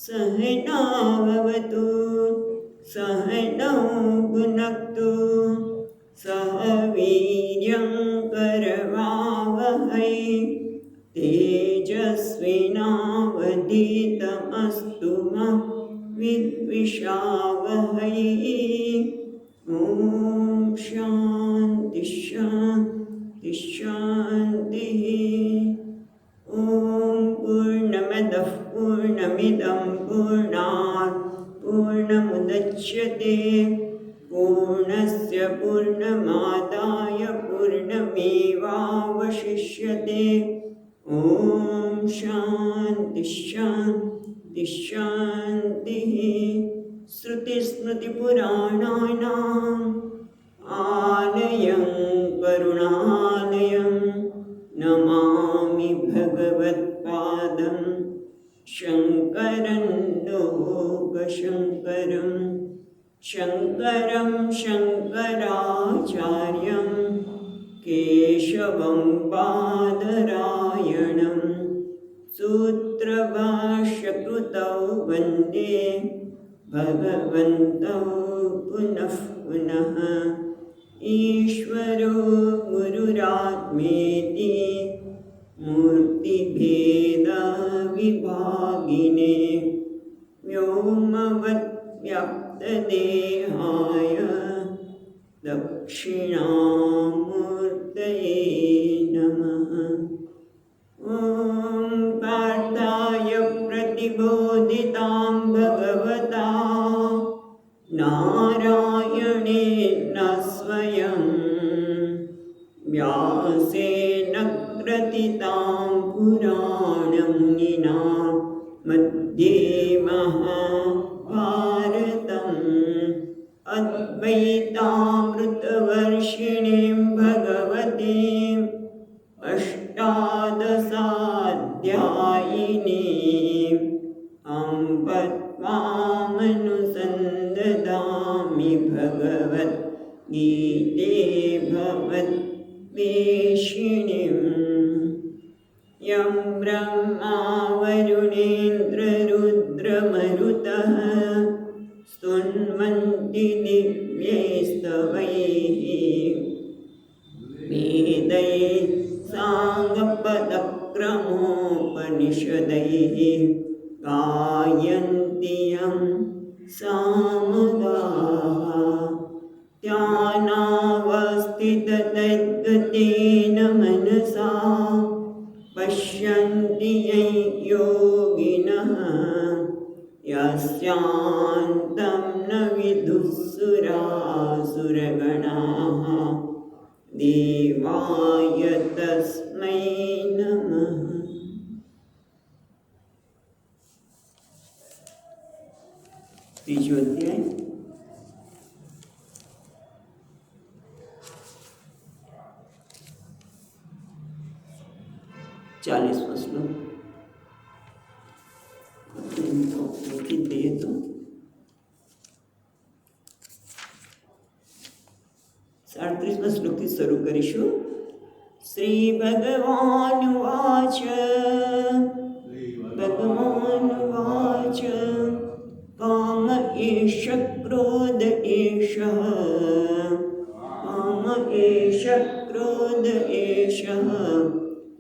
सहनाववतु सहनौ भुनक्तु सह वीर्यं करवावहै तेजस्विनावधीतमस्तु मा विद्विषावहै। ॐ शान्ति शान्ति शान्तिः। ॐ पूर्णमदः पूर्णमिदं पूर्णात् पूर्णमुदच्यते पूर्णस्य पूर्णमादाय पूर्णमेवावशिष्यते। ॐ शान्ति शान्ति शान्तिः। श्रुतिस्मृतिपुराणानाम् आलयं करुणालयं नमामि भगवत्पादं शङ्करं लोकशङ्करं शङ्करं शङ्कराचार्यं केशवं बादरायणं सूत्रभाष्यकृतौ वन्दे भगवन्तौ पुनः पुनः। ईश्वरो गुरुरात्मेति मूर्तिभेदविभागिने व्योमवद्व्याप्तदेहाय दक्षिणामूर्तये नमः। ॐ पार्थाय प्रतिबोधितां भगवता नारायणेन स्वयं व्यासेन ग्रथितां पुराणं मुनिना मध्ये महाभारतम् अद्वैतामृतवर्षिणीं भगवतीम् अष्टादशाध्यायिनीम् अम्ब त्वामनुसन्दधामि भगवद्गीते भगवद्वेषिणीम्। यं ब्रह्मा वरुणेन्द्ररुद्रमरुतः स्तुन्वन्ति दिव्यैस्तवैः वेदैः साङ्गपदक्रमोपनिषदैः गायन्ति यं सामगाः। ध्यानावस्थिततद्गतेन मनसा पश्यन्ति यं योगिनः यस्यान्तं न विदुःसुरासुरगणाः देवाय तस्मै नमः। तीजो अध्याय। चालीस श्लोक लिखी दिए तो 38 श्लोकથી શરૂ કરીશું। શ્રી ભગવાન વાચ काम एष क्रोध एषः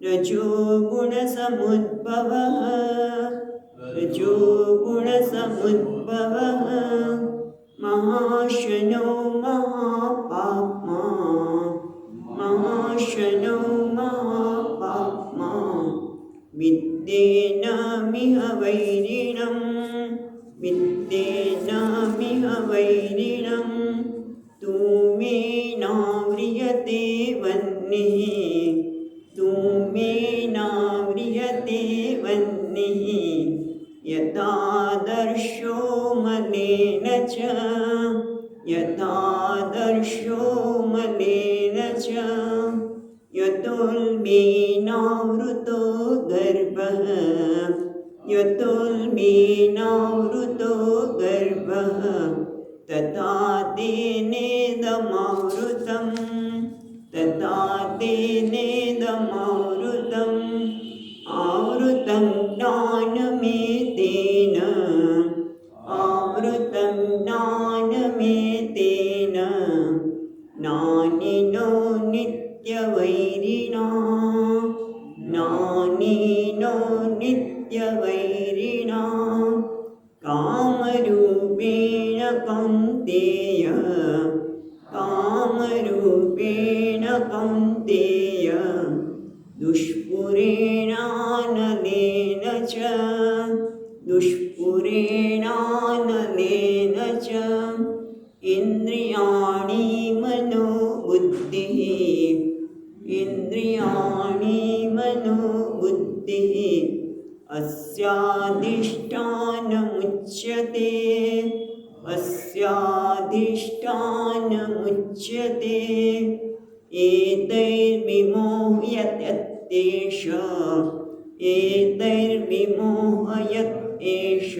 रजोगुणसमुद्भवः महाशनो महापाप्मा विद्येनामिह वैरिणं तु मे नाव्रियते वह्निः यथादर्शो मलेन च यतोऽल्बेनावृतो गर्भः तथा तेनेदमावृतम् आवृतं ज्ञानमेतेन आवृतं ज्ञानमेतेन ज्ञानिनो नित्यवैरिणा ज्ञानिनो नित्यवैरिणा कामरूपेण कौन्तेय कामरूपेण कौन्तेय दुष्पुरेणानलेन च दुष्पुरेणानलेन च इन्द्रियाणि मनोबुद्धिः इन्द्रियाणि मनोबुद्धिः अस्याधिष्ठानमुच्यते अस्याधिष्ठानमुच्यते एतैर्विमोह्यत्येष एतैर्विमोहयत् एष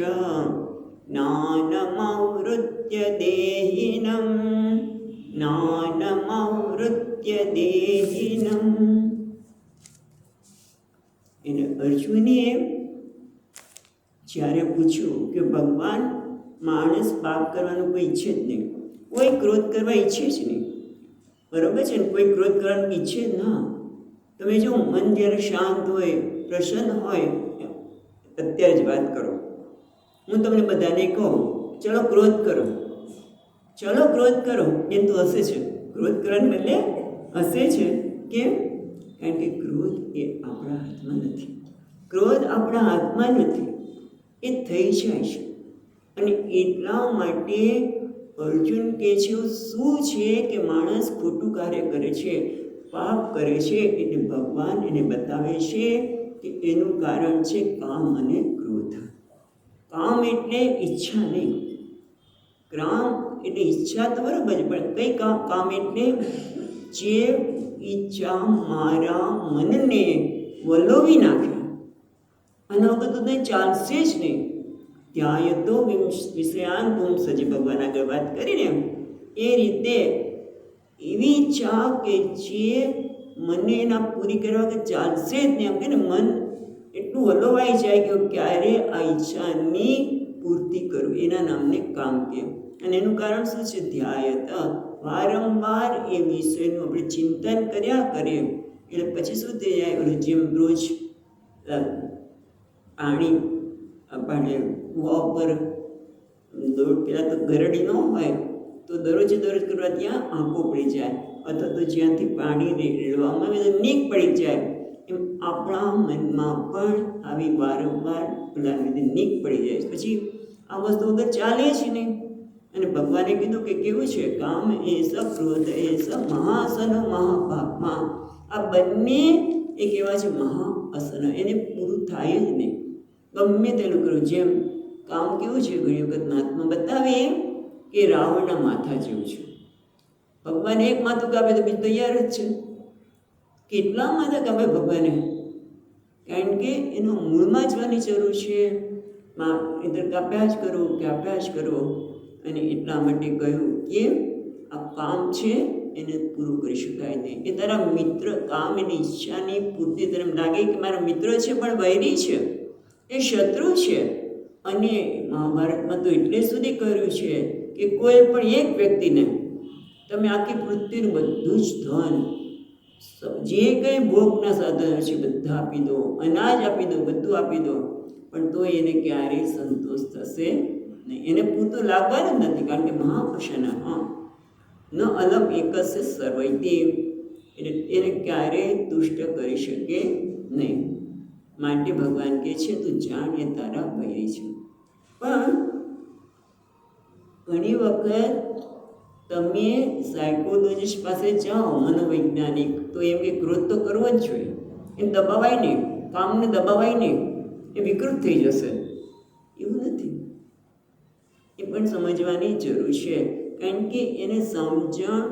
ज्ञानमावृत्य देहिनं ज्ञानमावृत्य देहिनं એને અર્જુને જ્યારે પૂછ્યું કે ભગવાન માણસ પાપ કરવાનું કોઈ ઈચ્છે જ નહીં, કોઈ ક્રોધ કરવા ઈચ્છે જ નહીં, બરાબર છે ને? કોઈ ક્રોધ કરવાનું ઈચ્છે જ ના. તમે જો મન જ્યારે શાંત હોય, પ્રસન્ન હોય, અત્યારે જ વાત કરો. હું તમને બધાને કહું ચલો ક્રોધ કરો, ચલો ક્રોધ કરો, એમ તો હસે છે. ક્રોધ કરવાને બદલે હસે છે. કેમ? કારણ કે ક્રોધ એ આપણા હાથમાં નથી. ક્રોધ આપણા હાથમાં નથી, એ થઈ જાય છે. અને એટલા માટે અર્જુન કહે છે શું છે કે માણસ ખોટું કાર્ય કરે છે, પાપ કરે છે, એટલે ભગવાન એને બતાવે છે કે એનું કારણ છે કામ અને ક્રોધ. કામ એટલે ઈચ્છા નહીં, કામ એટલે ઈચ્છા તો બરાબર છે, પણ કઈ કામ એટલે જે ઈચ્છા મારા મનને વલોવી નાખે, આના વગર તો કંઈ ચાલશે જ નહીં. ત્યાં તો વિષયાન પુંસ, જે ભગવાન આગળ વાત કરીને એ રીતે એવી ઈચ્છા કે જે મને એના પૂરી કરવા કે ચાલશે જ નહીં. એમ કે ને મન એટલું વલોવાઈ જાય કે ક્યારે આ ઈચ્છાની પૂર્તિ કરું, એના નામને કામ કહે. અને એનું કારણ શું છે? ધ્યાયત, વારંવાર એ વિષયનું આપણે ચિંતન કર્યા કરીએ એટલે પછી શું થઈ જાય? ઓલું જેમ રોજ પાણી આપણે કૂવા ઉપર પેલા તો ગરડી ન હોય તો દરરોજ કરવા ત્યાં આંખો પડી જાય, અથવા તો જ્યાંથી પાણી રેડવામાં આવે તો નીક પડી જાય. એમ આપણા મનમાં પણ આવી વારંવાર પેલા લીધે નીક પડી જાય, પછી આ વસ્તુ વગર ચાલે જ નહીં. અને ભગવાને કીધું કે કેવું છે? કામ એ સ ક્રોધ એ સ મહાસન મહાપાપમાં. આ બંને એ કહેવા છે મહાઅસન, એને પૂરું થાય જ નહીં ગમે તેનું કરું. જેમ કામ કેવું છે? ઘણી વખત મહાત્મા બતાવે કે રાવણના માથા જેવું છે. ભગવાને એક માથું કાપે તો બીજું તૈયાર જ છે. કેટલા માથા કાપે ભગવાને? કારણ કે એનો મૂળમાં જવાની જરૂર છે. ઇધર કાપ્યા જ કરો, કાપ્યા જ કરો. અને એટલા માટે કહ્યું કે આ કામ છે એને પૂરું કરી શકાય નહીં. એ તારા મિત્ર, કામ એની ઈચ્છાની પૂર્તિ તને લાગે કે મારા મિત્ર છે પણ વૈરી છે, એ શત્રુ છે. અને મહાભારતમાં તો એટલે સુધી કર્યું છે કે કોઈ પણ એક વ્યક્તિને તમે આખી પૃથ્વીનું બધું જ ધન, જે કંઈ ભોગના સાધનો છે બધા આપી દો, અનાજ આપી દો, બધું આપી દો, પણ તો એને ક્યારેય સંતોષ થશે નહીં. એને પૂરતું લાગવાનું જ નથી. કારણ કે મહાપશન ન અલમ એકસ્ય સર્વૈતી, એટલે એને ક્યારેય તુષ્ટ કરી શકે નહીં. માટે ભગવાન કહે છે તું જાણ એ તારા વૈરી છે. પણ ઘણી વખત તમે સાયકોલોજીસ્ટ પાસે જાઓ, મનોવૈજ્ઞાનિક, તો એમ કે ક્રોધ તો કરવો જ જોઈએ, એમ દબાવાય નહીં, કામને દબાવાય નહીં, એ વિકૃત થઈ જશે. એવું નથી, એ પણ સમજવાની જરૂર છે. કારણ કે એને સમજણ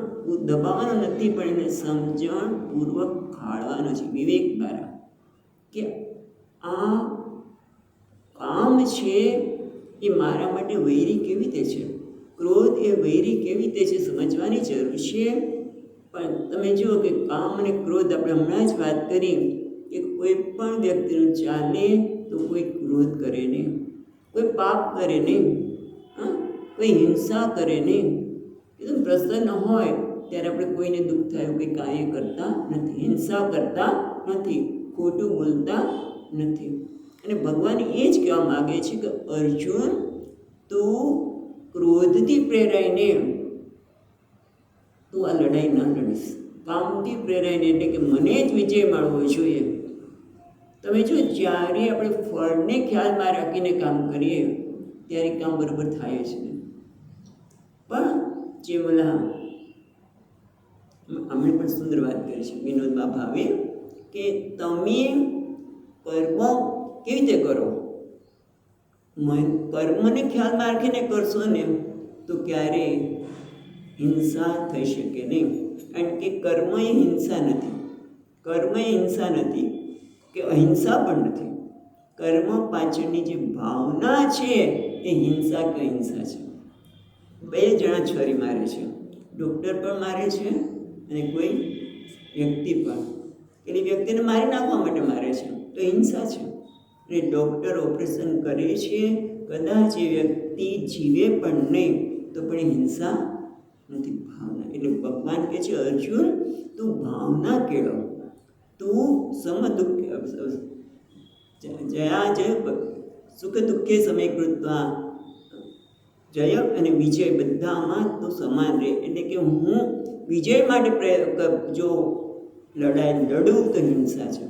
દબાવવાનો નથી, પણ એને સમજણપૂર્વક ખાળવાનો છે વિવેક દ્વારા કે આ કામ છે એ મારા માટે વૈરી કેવી રીતે છે, ક્રોધ એ વૈરી કેવી રીતે છે, સમજવાની જરૂર છે. પણ તમે જુઓ કે કામ અને ક્રોધ, આપણે હમણાં જ વાત કરી કે કોઈ પણ વ્યક્તિનું ચાલે તો કોઈ ક્રોધ કરે નહીં, કોઈ પાપ કરે નહીં, કોઈ હિંસા કરે નહીં. એકદમ પ્રસન્ન હોય ત્યારે આપણે કોઈને દુઃખ થાય કંઈ કાર્ય કરતા નથી, હિંસા કરતા નથી, ખોટું બોલતા નથી. અને ભગવાન એ જ કહેવા માગે છે કે અર્જુન, તું ક્રોધથી પ્રેરાઈને તું આ લડાઈ ન લડીશ, કામથી પ્રેરાઈને, એટલે કે મને જ વિજય મળવો જોઈએ. તમે જો જ્યારે આપણે ફળને ખ્યાલમાં રાખીને કામ કરીએ ત્યારે કામ બરાબર થાય છે. પણ જે બોલા અમે પણ સુંદર વાત કરી છે વિનોદમાં ભાવે કે તમે કર્મ કેવી રીતે કરો, કર્મને ખ્યાલમાં રાખીને કરશો ને તો ક્યારેય હિંસા થઈ શકે નહીં. કારણ કે કર્મ એ હિંસા નથી, કર્મ એ હિંસા નથી કે અહિંસા પણ નથી. કર્મ પાછળની જે ભાવના છે એ હિંસા કે અહિંસા છે. 2 જણા છરી મારે છે, ડૉક્ટર પણ મારે છે અને કોઈ વ્યક્તિ પણ. પેલી વ્યક્તિને મારી નાખવા માટે મારે છે તો હિંસા છે. અને ડૉક્ટર ઓપરેશન કરે છે, કદાચ એ વ્યક્તિ જીવે પણ નહીં તો પણ હિંસા નથી, ભાવના. એટલે ભગવાન કહે છે અર્જુન, તું ભાવના કેળવ, તું સમદુઃખ જયા જય સુખ દુઃખે સમય કૃત્વા જય અને વિજય બધામાં તો સમાન રહે. એટલે કે હું વિજય માટે જો લડાઈ લડું તો હિંસા છે.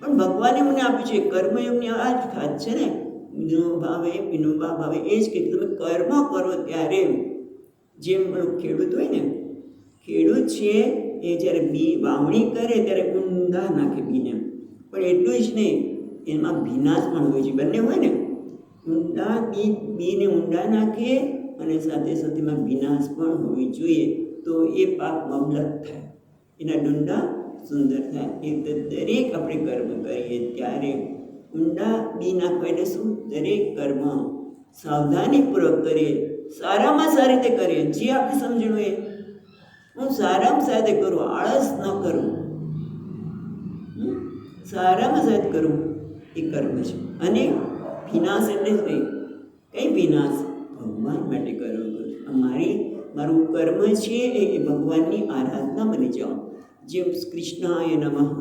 પણ ભગવાને મને આપ્યું છે કર્મયોગની આ જ ખાત છે ને, વિનોબા ભાવે એ જ કે તમે કર્મ કરો ત્યારે જેમ ખેડૂત હોય ને, ખેડૂત છે એ જ્યારે બી વાવણી કરે ત્યારે ઊંડા નાખે બીને, પણ એટલું જ નહીં એમાં ભીનાશ પણ હોય છે, બંને હોય ને, ઊંડા બીને ઊંડા નાખે અને સાથે સાથેમાં ભીનાશ પણ હોવી જોઈએ તો એ પાક મબલક થાય, એના ડુંડા સુંદર થાય. એ દરેક આપણે કર્મ કરીએ ત્યારે ઊંડા બી નાખવા એટલે શું, દરેક કર્મ સાવધાનીપૂર્વક કરીએ, સારામાં સારી રીતે કરીએ, જે આપણે સમજણ હોય હું સારામાં સારી રીતે કરું, આળસ ન કરું, સારામાં સારી કરું, એ કર્મ છે. અને વિનાશ એટલે જ નહીં, કઈ વિનાશ, ભગવાન માટે કરવું કરું. મારું કર્મ છે એ ભગવાનની આરાધના બની જાઓ. જેમ કૃષ્ણાય નમઃ,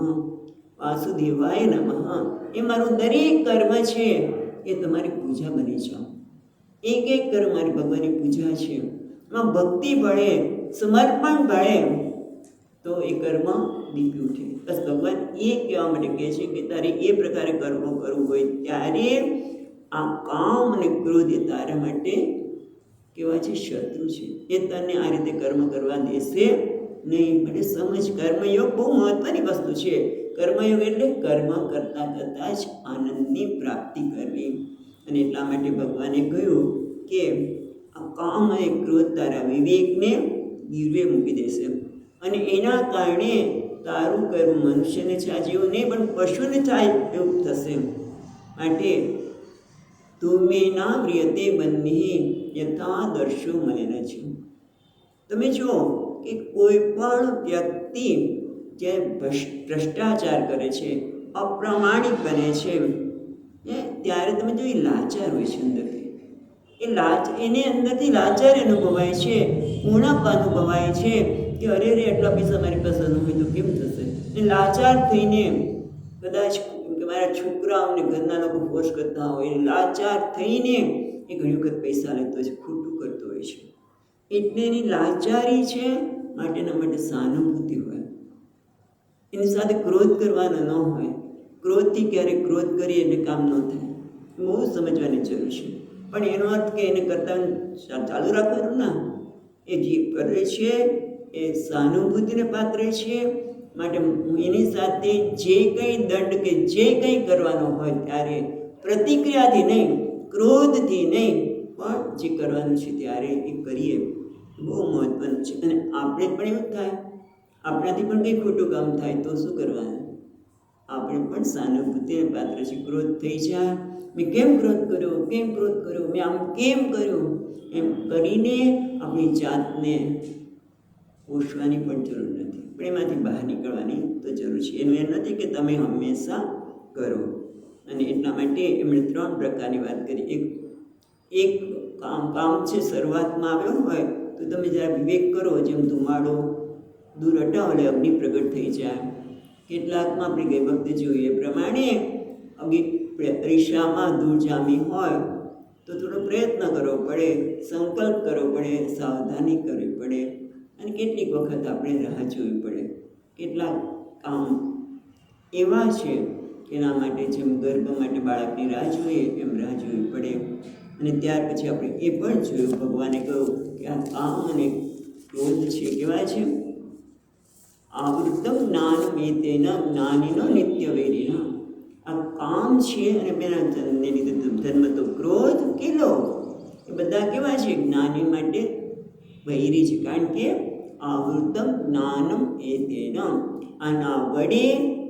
વાસુદેવાય નમઃ, એ મારું દરેક કર્મ છે એ તમારી પૂજા બની જાઓ. એક એક કર્મ મારી ભગવાનની પૂજા છે, એમાં ભક્તિ ભળે, સમર્પણ ભળે તો એ કર્મ દીપી ઉઠે. બસ ભગવાન એ કહેવા માટે કહે છે કે તારે એ પ્રકારે કર્મ કરવું હોય ત્યારે આ કામ અને ક્રોધ એ તારા માટે કેવા છે, શત્રુ છે. એ તને આ રીતે કર્મ કરવા દેશે નહીં. માટે સમજ, કર્મયોગ બહુ મહત્વની વસ્તુ છે. કર્મયોગ એટલે કર્મ કરતાં કરતાં જ આનંદની પ્રાપ્તિ કરવી. અને એટલા માટે ભગવાને કહ્યું કે આ કામ અને ક્રોધ તારા વિવેકને ગીરવે મૂકી દેશે અને એના કારણે તારું કર્મ મનુષ્યને થાય જેવું નહીં પણ પશુને થાય એવું થશે. માટે તુમે ના વ્રિયતે બંને યથા દર્શો મળેલ છે. તમે જુઓ કે કોઈ પણ વ્યક્તિ જે ભ્રષ્ટાચાર કરે છે, અપ્રામાણિક બને છે, ત્યારે તમે જો એ લાચાર હોય છે અંદરથી, એને અંદરથી લાચાર અનુભવાય છે, ઉણપ અનુભવાય છે કે અરે એટલા પૈસા મારી પાસે ન હોય તો કેમ થશે. એ લાચાર થઈને કદાચ મારા છોકરાઓને ઘરના લોકો ફોર્સ કરતા હોય, લાચાર થઈને એ ઘણી વખત પૈસા લેતો હોય છે, ખોટું કરતો હોય છે. એટલે એની લાચારી છે, માટેના માટે સહાનુભૂતિ હોય, એની સાથે ક્રોધ કરવાનો ન હોય. ક્રોધથી ક્યારેક ક્રોધ કરીએ એટલે કામ ન થાય, બહુ સમજવાની જરૂર છે. પણ એનો અર્થ કે એને કરતા ચાલુ રાખવાનું ના, એ જે કરે છે એ સહાનુભૂતિને પાત્ર છે. માટે એની સાથે જે કંઈ દંડ કે જે કંઈ કરવાનો હોય ત્યારે પ્રતિક્રિયાથી નહીં, ક્રોધથી નહીં, પણ જે કરવાનું છે ત્યારે એ કરીએ, બહુ મહત્વનું છે. અને આપણે પણ એવું થાય, આપણાથી પણ કંઈ ખોટું કામ થાય તો શું કરવાનું, આપણે પણ સહાનુભૂતિને પાત્ર છે. ક્રોધ થઈ જાય, મેં કેમ ક્રોધ કર્યો, કેમ ક્રોધ કર્યો, મેં આમ કેમ કર્યું, એમ કરીને આપણી જાતને પોષવાની પણ જરૂર નથી, પણ એમાંથી બહાર નીકળવાની તો જરૂર છે. એનું એમ નથી કે તમે હંમેશા કરો. અને એટલા માટે એમણે 3 પ્રકારની વાત કરી. એક કામ છે શરૂઆતમાં આવ્યો હોય તો તમે જરા વિવેક કરો, જેમ ધુમાડો દૂર હટાવો એટલે અગ્નિ પ્રગટ થઈ જાય. કેટલાકમાં આપણે ગઈ વખતે જોઈએ પ્રમાણે અરીસામાં ધૂળ જામી હોય તો થોડો પ્રયત્ન કરવો પડે, સંકલ્પ કરવો પડે, સાવધાની કરવી પડે, અને કેટલીક વખત આપણે રાહ જોવી પડે. કેટલાક કામ એવા છે એના માટે જેમ ગર્ભ માટે બાળકની રાહ જોઈએ એમ રાહ જોવી પડે. અને ત્યાર પછી આપણે એ પણ જોયું, ભગવાને કહ્યું કે આ કામ અને ક્રોધ છે કેવા છે? આવૃત્તમ જ્ઞાનમ એતેન જ્ઞાનિનો નિત્ય વૈરિણ. આ કામ છે અને પેલા જન્મને લીધે જન્મ તો ક્રોધ કે લોભ, એ બધા કેવા છે? જ્ઞાની માટે વૈરી છે. કારણ કે આવૃત્તમ જ્ઞાનમ એતેન, આના વડે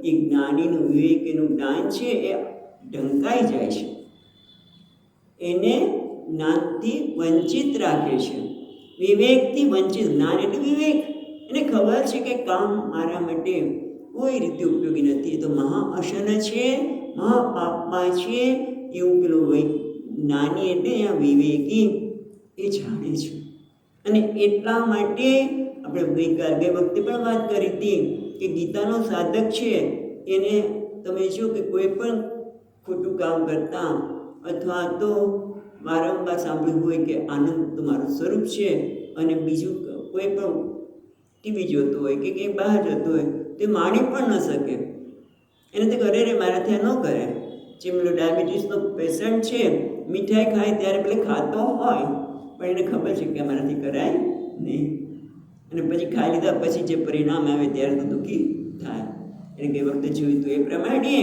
એ જ્ઞાનીનું વિવેકનું જ્ઞાન છે એ ઢંકાઈ જાય છે, એને જ્ઞાનથી વંચિત રાખે છે. વિવેકથી વંચિત. જ્ઞાન એટલે વિવેક. એને ખબર છે કે કામ મારા માટે કોઈ રીતે ઉપયોગી નથી, એ તો મહાઅશન છે, મહાપાપમાં છે, એવું પેલું જ્ઞાની એટલે અહીંયા વિવેકી એ જાણે છે. અને એટલા માટે આપણે ગઈ વખતે પણ વાત કરી હતી કે ગીતાનો સાધક છે એને તમે જો કે કોઈ પણ ખોટું કામ કરતા અથવા તો વારંવાર સાંભળ્યું હોય કે આનંદ તમારું સ્વરૂપ છે, અને બીજું કોઈ પણ ટીવી જોતો હોય કે કંઈ બહાર જતો હોય તે માણી પણ ન શકે. એને તો કરે રે મારાથી આ ન કરે. જેમ પેલો ડાયાબિટીસનો પેશન્ટ છે, મીઠાઈ ખાય ત્યારે પેલે ખાતો હોય પણ એને ખબર છે કે અમારાથી કરાય નહીં, અને પછી ખાઈ લીધા પછી જે પરિણામ આવે ત્યારે તો દુઃખી થાય. એને કઈ વખતે જોયું તો એ પ્રમાણે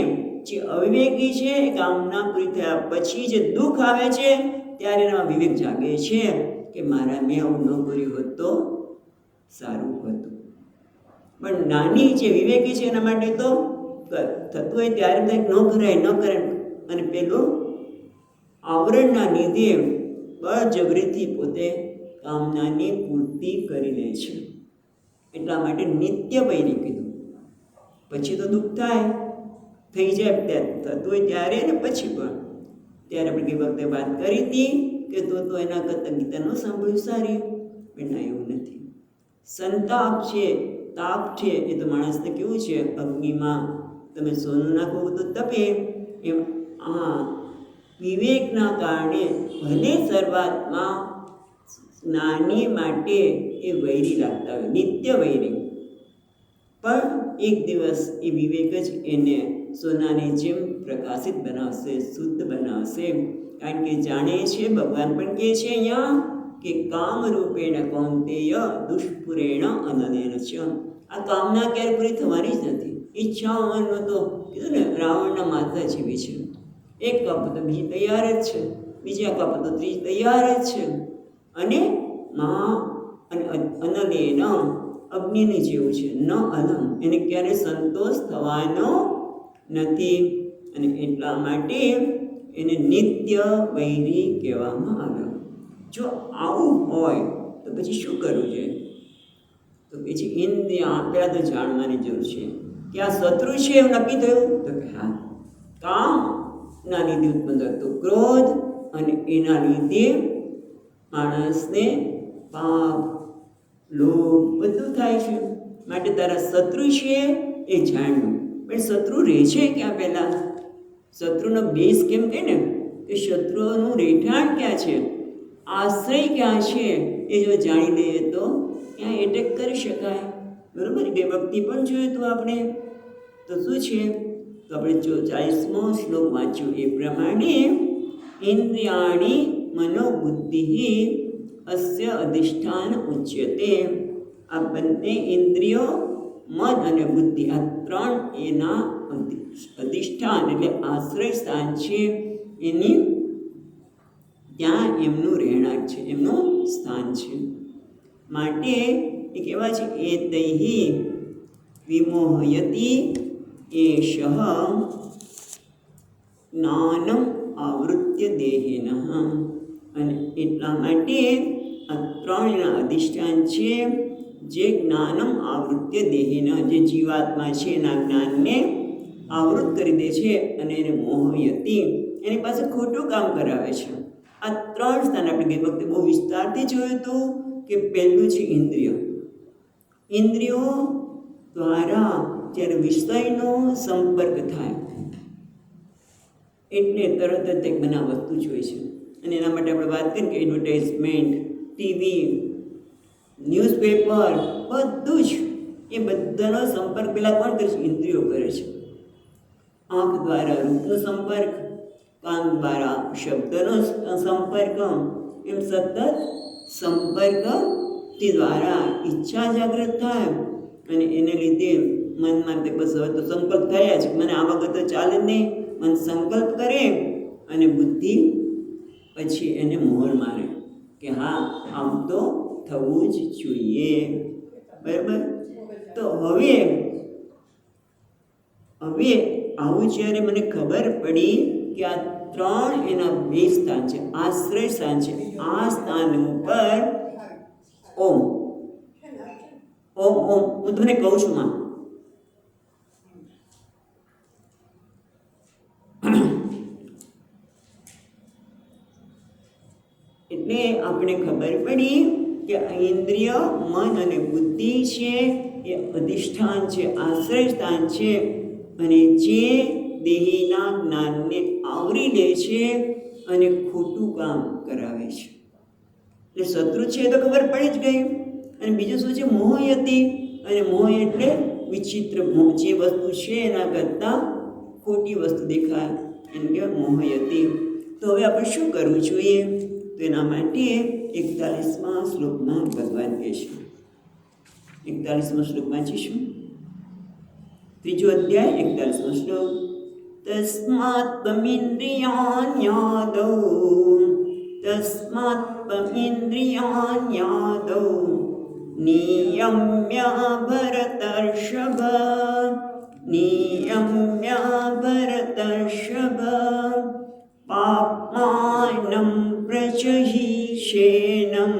જે અવિવેકી છે એ કામના પૂરી થયા પછી જે દુઃખ આવે છે ત્યારે એના વિવેક જાગે છે કે મારા મેં આવું ન કર્યું હોત તો સારું હતું. પણ નાની જે વિવેકી છે એના માટે તો થતું હોય ત્યારે કંઈક ન કરાય. અને પેલું આવરણના લીધે બળજબરીથી પોતે કામનાની પૂર્તિ કરી લે છે. એટલા માટે નિત્ય વૈરી કીધું. પછી તો દુઃખ થાય, થઈ જાય થતું હોય ત્યારે ને પછી પણ. ત્યારે આપણે કઈ વખતે વાત કરી હતી કે તો એના કરતાં ગીતા ન સાંભળ્યું સારી, પણ ના, એવું નથી. સંતાપ છે, તાપ છે, એ તો માણસને કેવું છે, અગ્નિમાં તમે સોનું નાખો તો તપે એમ. વિવેકના કારણે ભલે શરૂઆતમાં નાની માટે એ વૈરી લાગતા હોય, નિત્ય વૈરી, પણ એક દિવસ એ વિવેક જ એને સોનાની જેમ પ્રકાશિત બનાવશે, શુદ્ધ બનાવશે. કારણ કે જાણે છે, ભગવાન પણ કહે છે અહીંયા કે કામ રૂપેણ કૌંતેય દુષ્પુરેણ અનનેન ચ. આ કામના ક્યારે પૂરી થવાની જ નથી. ઈચ્છાઓનો તો કીધું ને, રાવણના માથા જેવી છે. એક કપ તો બીજી તૈયાર જ છે, બીજા કપ તો ત્રીજી તૈયાર જ છે. અને અનલેન અગ્નિની જેવું છે, ન અનમ, એને ક્યારે સંતોષ થવાનો નથી. અને એટલા માટે એને નિત્ય વૈરી કહેવામાં આવ્યો. જો આવું હોય તો પછી શું કરવું જોઈએ? તો પછી ઇન્દ્રિય પહેલાં તો જાણવાની જરૂર છે કે આ શત્રુ છે એવું નક્કી થયું તો કે હા, કામના લીધે ઉત્પન્ન થતો ક્રોધ, અને એના લીધે માણસને પાપ, લોભ બધું થાય છે. માટે તારા શત્રુ છે એ જાણવું. પણ શત્રુ રહે છે ક્યાં? પહેલાં શત્રુનો બેઝ કેમ કહે ને કે શત્રુઓનું રહેઠાણ ક્યાં છે, આશ્રય ક્યાં છે, એ જો જાણી લઈએ તો ત્યાં એટેક કરી શકાય. બરાબર? બે ભક્તિ પણ જોયું તો આપણે તો શું છે, તો આપણે 40મો શ્લોક વાંચ્યો એ પ્રમાણે ઇન્દ્રિયાણી મનોબુદ્ધિ અસ્ય અધિષ્ઠાન ઉચ્યતે. આ બંને ઇન્દ્રિયો, મન અને બુદ્ધિ, આ 3 એના અધિષ્ઠાન એટલે આશ્રય સ્થાન છે. એની ત્યાં એમનું રહેણાંક છે, એમનું સ્થાન છે. માટે એ કહેવાય છે એ તૈહિ વિમોહયતી એષઃ જ્ઞાનમ આવૃત્ય દેહિનઃ. અને એટલા માટે આ 3 એના અધિષ્ઠાન છે, જે જ્ઞાનમ આવૃત્ય દેહિન, જે જીવાત્મા છે એના જ્ઞાનને આવૃત કરી દે છે અને એને મોહયતી એની પાસે ખોટું કામ કરાવે છે. આ 3 સ્થાન આપણે ગઈ વખતે બહુ વિસ્તારથી જોયું હતું કે પહેલું છે ઇન્દ્રિય. ઇન્દ્રિયો દ્વારા જ્યારે વિષયનો સંપર્ક થાય એટલે તરત જ એક મને આ વસ્તુ જોઈએ છે. અને એના માટે આપણે વાત કરીએ કે એડવર્ટાઇઝમેન્ટ, ટીવી, ન્યૂઝપેપર, બધું જ એ બધાનો સંપર્ક પેલા કોણ કરે છે? ઇન્દ્રિયો કરે છે. આંખ દ્વારા રૂપનો સંપર્ક, કાન દ્વારા શબ્દનો સંપર્ક, એમ સતત સંપર્ક તે દ્વારા ઈચ્છા જાગૃત થાય અને એને લીધે મનમાં બસ હવે તો સંકલ્પ થયા છે, મને આ વખત તો ચાલે નહીં, મન સંકલ્પ કરે અને બુદ્ધિ પછી એને મોહર મારે કે હા આમ તો થવું જ જોઈએ. બરાબર? તો હવે આવું જ્યારે મને ખબર પડી કે આ 3 એના 2 સ્થાન છે, આશ્રય સ્થાન છે, આ સ્થાન ઉપર ઓમ ઓમ ઓમ હું તમને કહું છું માં, એટલે આપણે ખબર પડી કે ઇન્દ્રિય, મન અને બુદ્ધિ છે એ અધિષ્ઠાન છે, આશ્રય સ્થાન છે અને જે દેહીના જ્ઞાનને આવરી લે છે અને ખોટું કામ કરાવે છે. એટલે શત્રુ છે તો ખબર પડી જ ગઈ. અને બીજું શું છે? મોહયતી. અને મોહ એટલે વિચિત્ર, જે વસ્તુ છે એના કરતાં ખોટી વસ્તુ દેખાય એને કહેવાય મોહયતી. તો હવે આપણે શું કરવું જોઈએ? તો એના માટે 41મા શ્લોકમાં ભગવાન કહે છે, 41મા શ્લોક વાંચીશું, 3જો અધ્યાય 41મો શ્લોક. તસ્માત્ ત્વમિન્દ્રિયાણ્યાદૌ નિયમ્ય ભરતર્ષભ પાપ્માनं પ્રજહીહેनं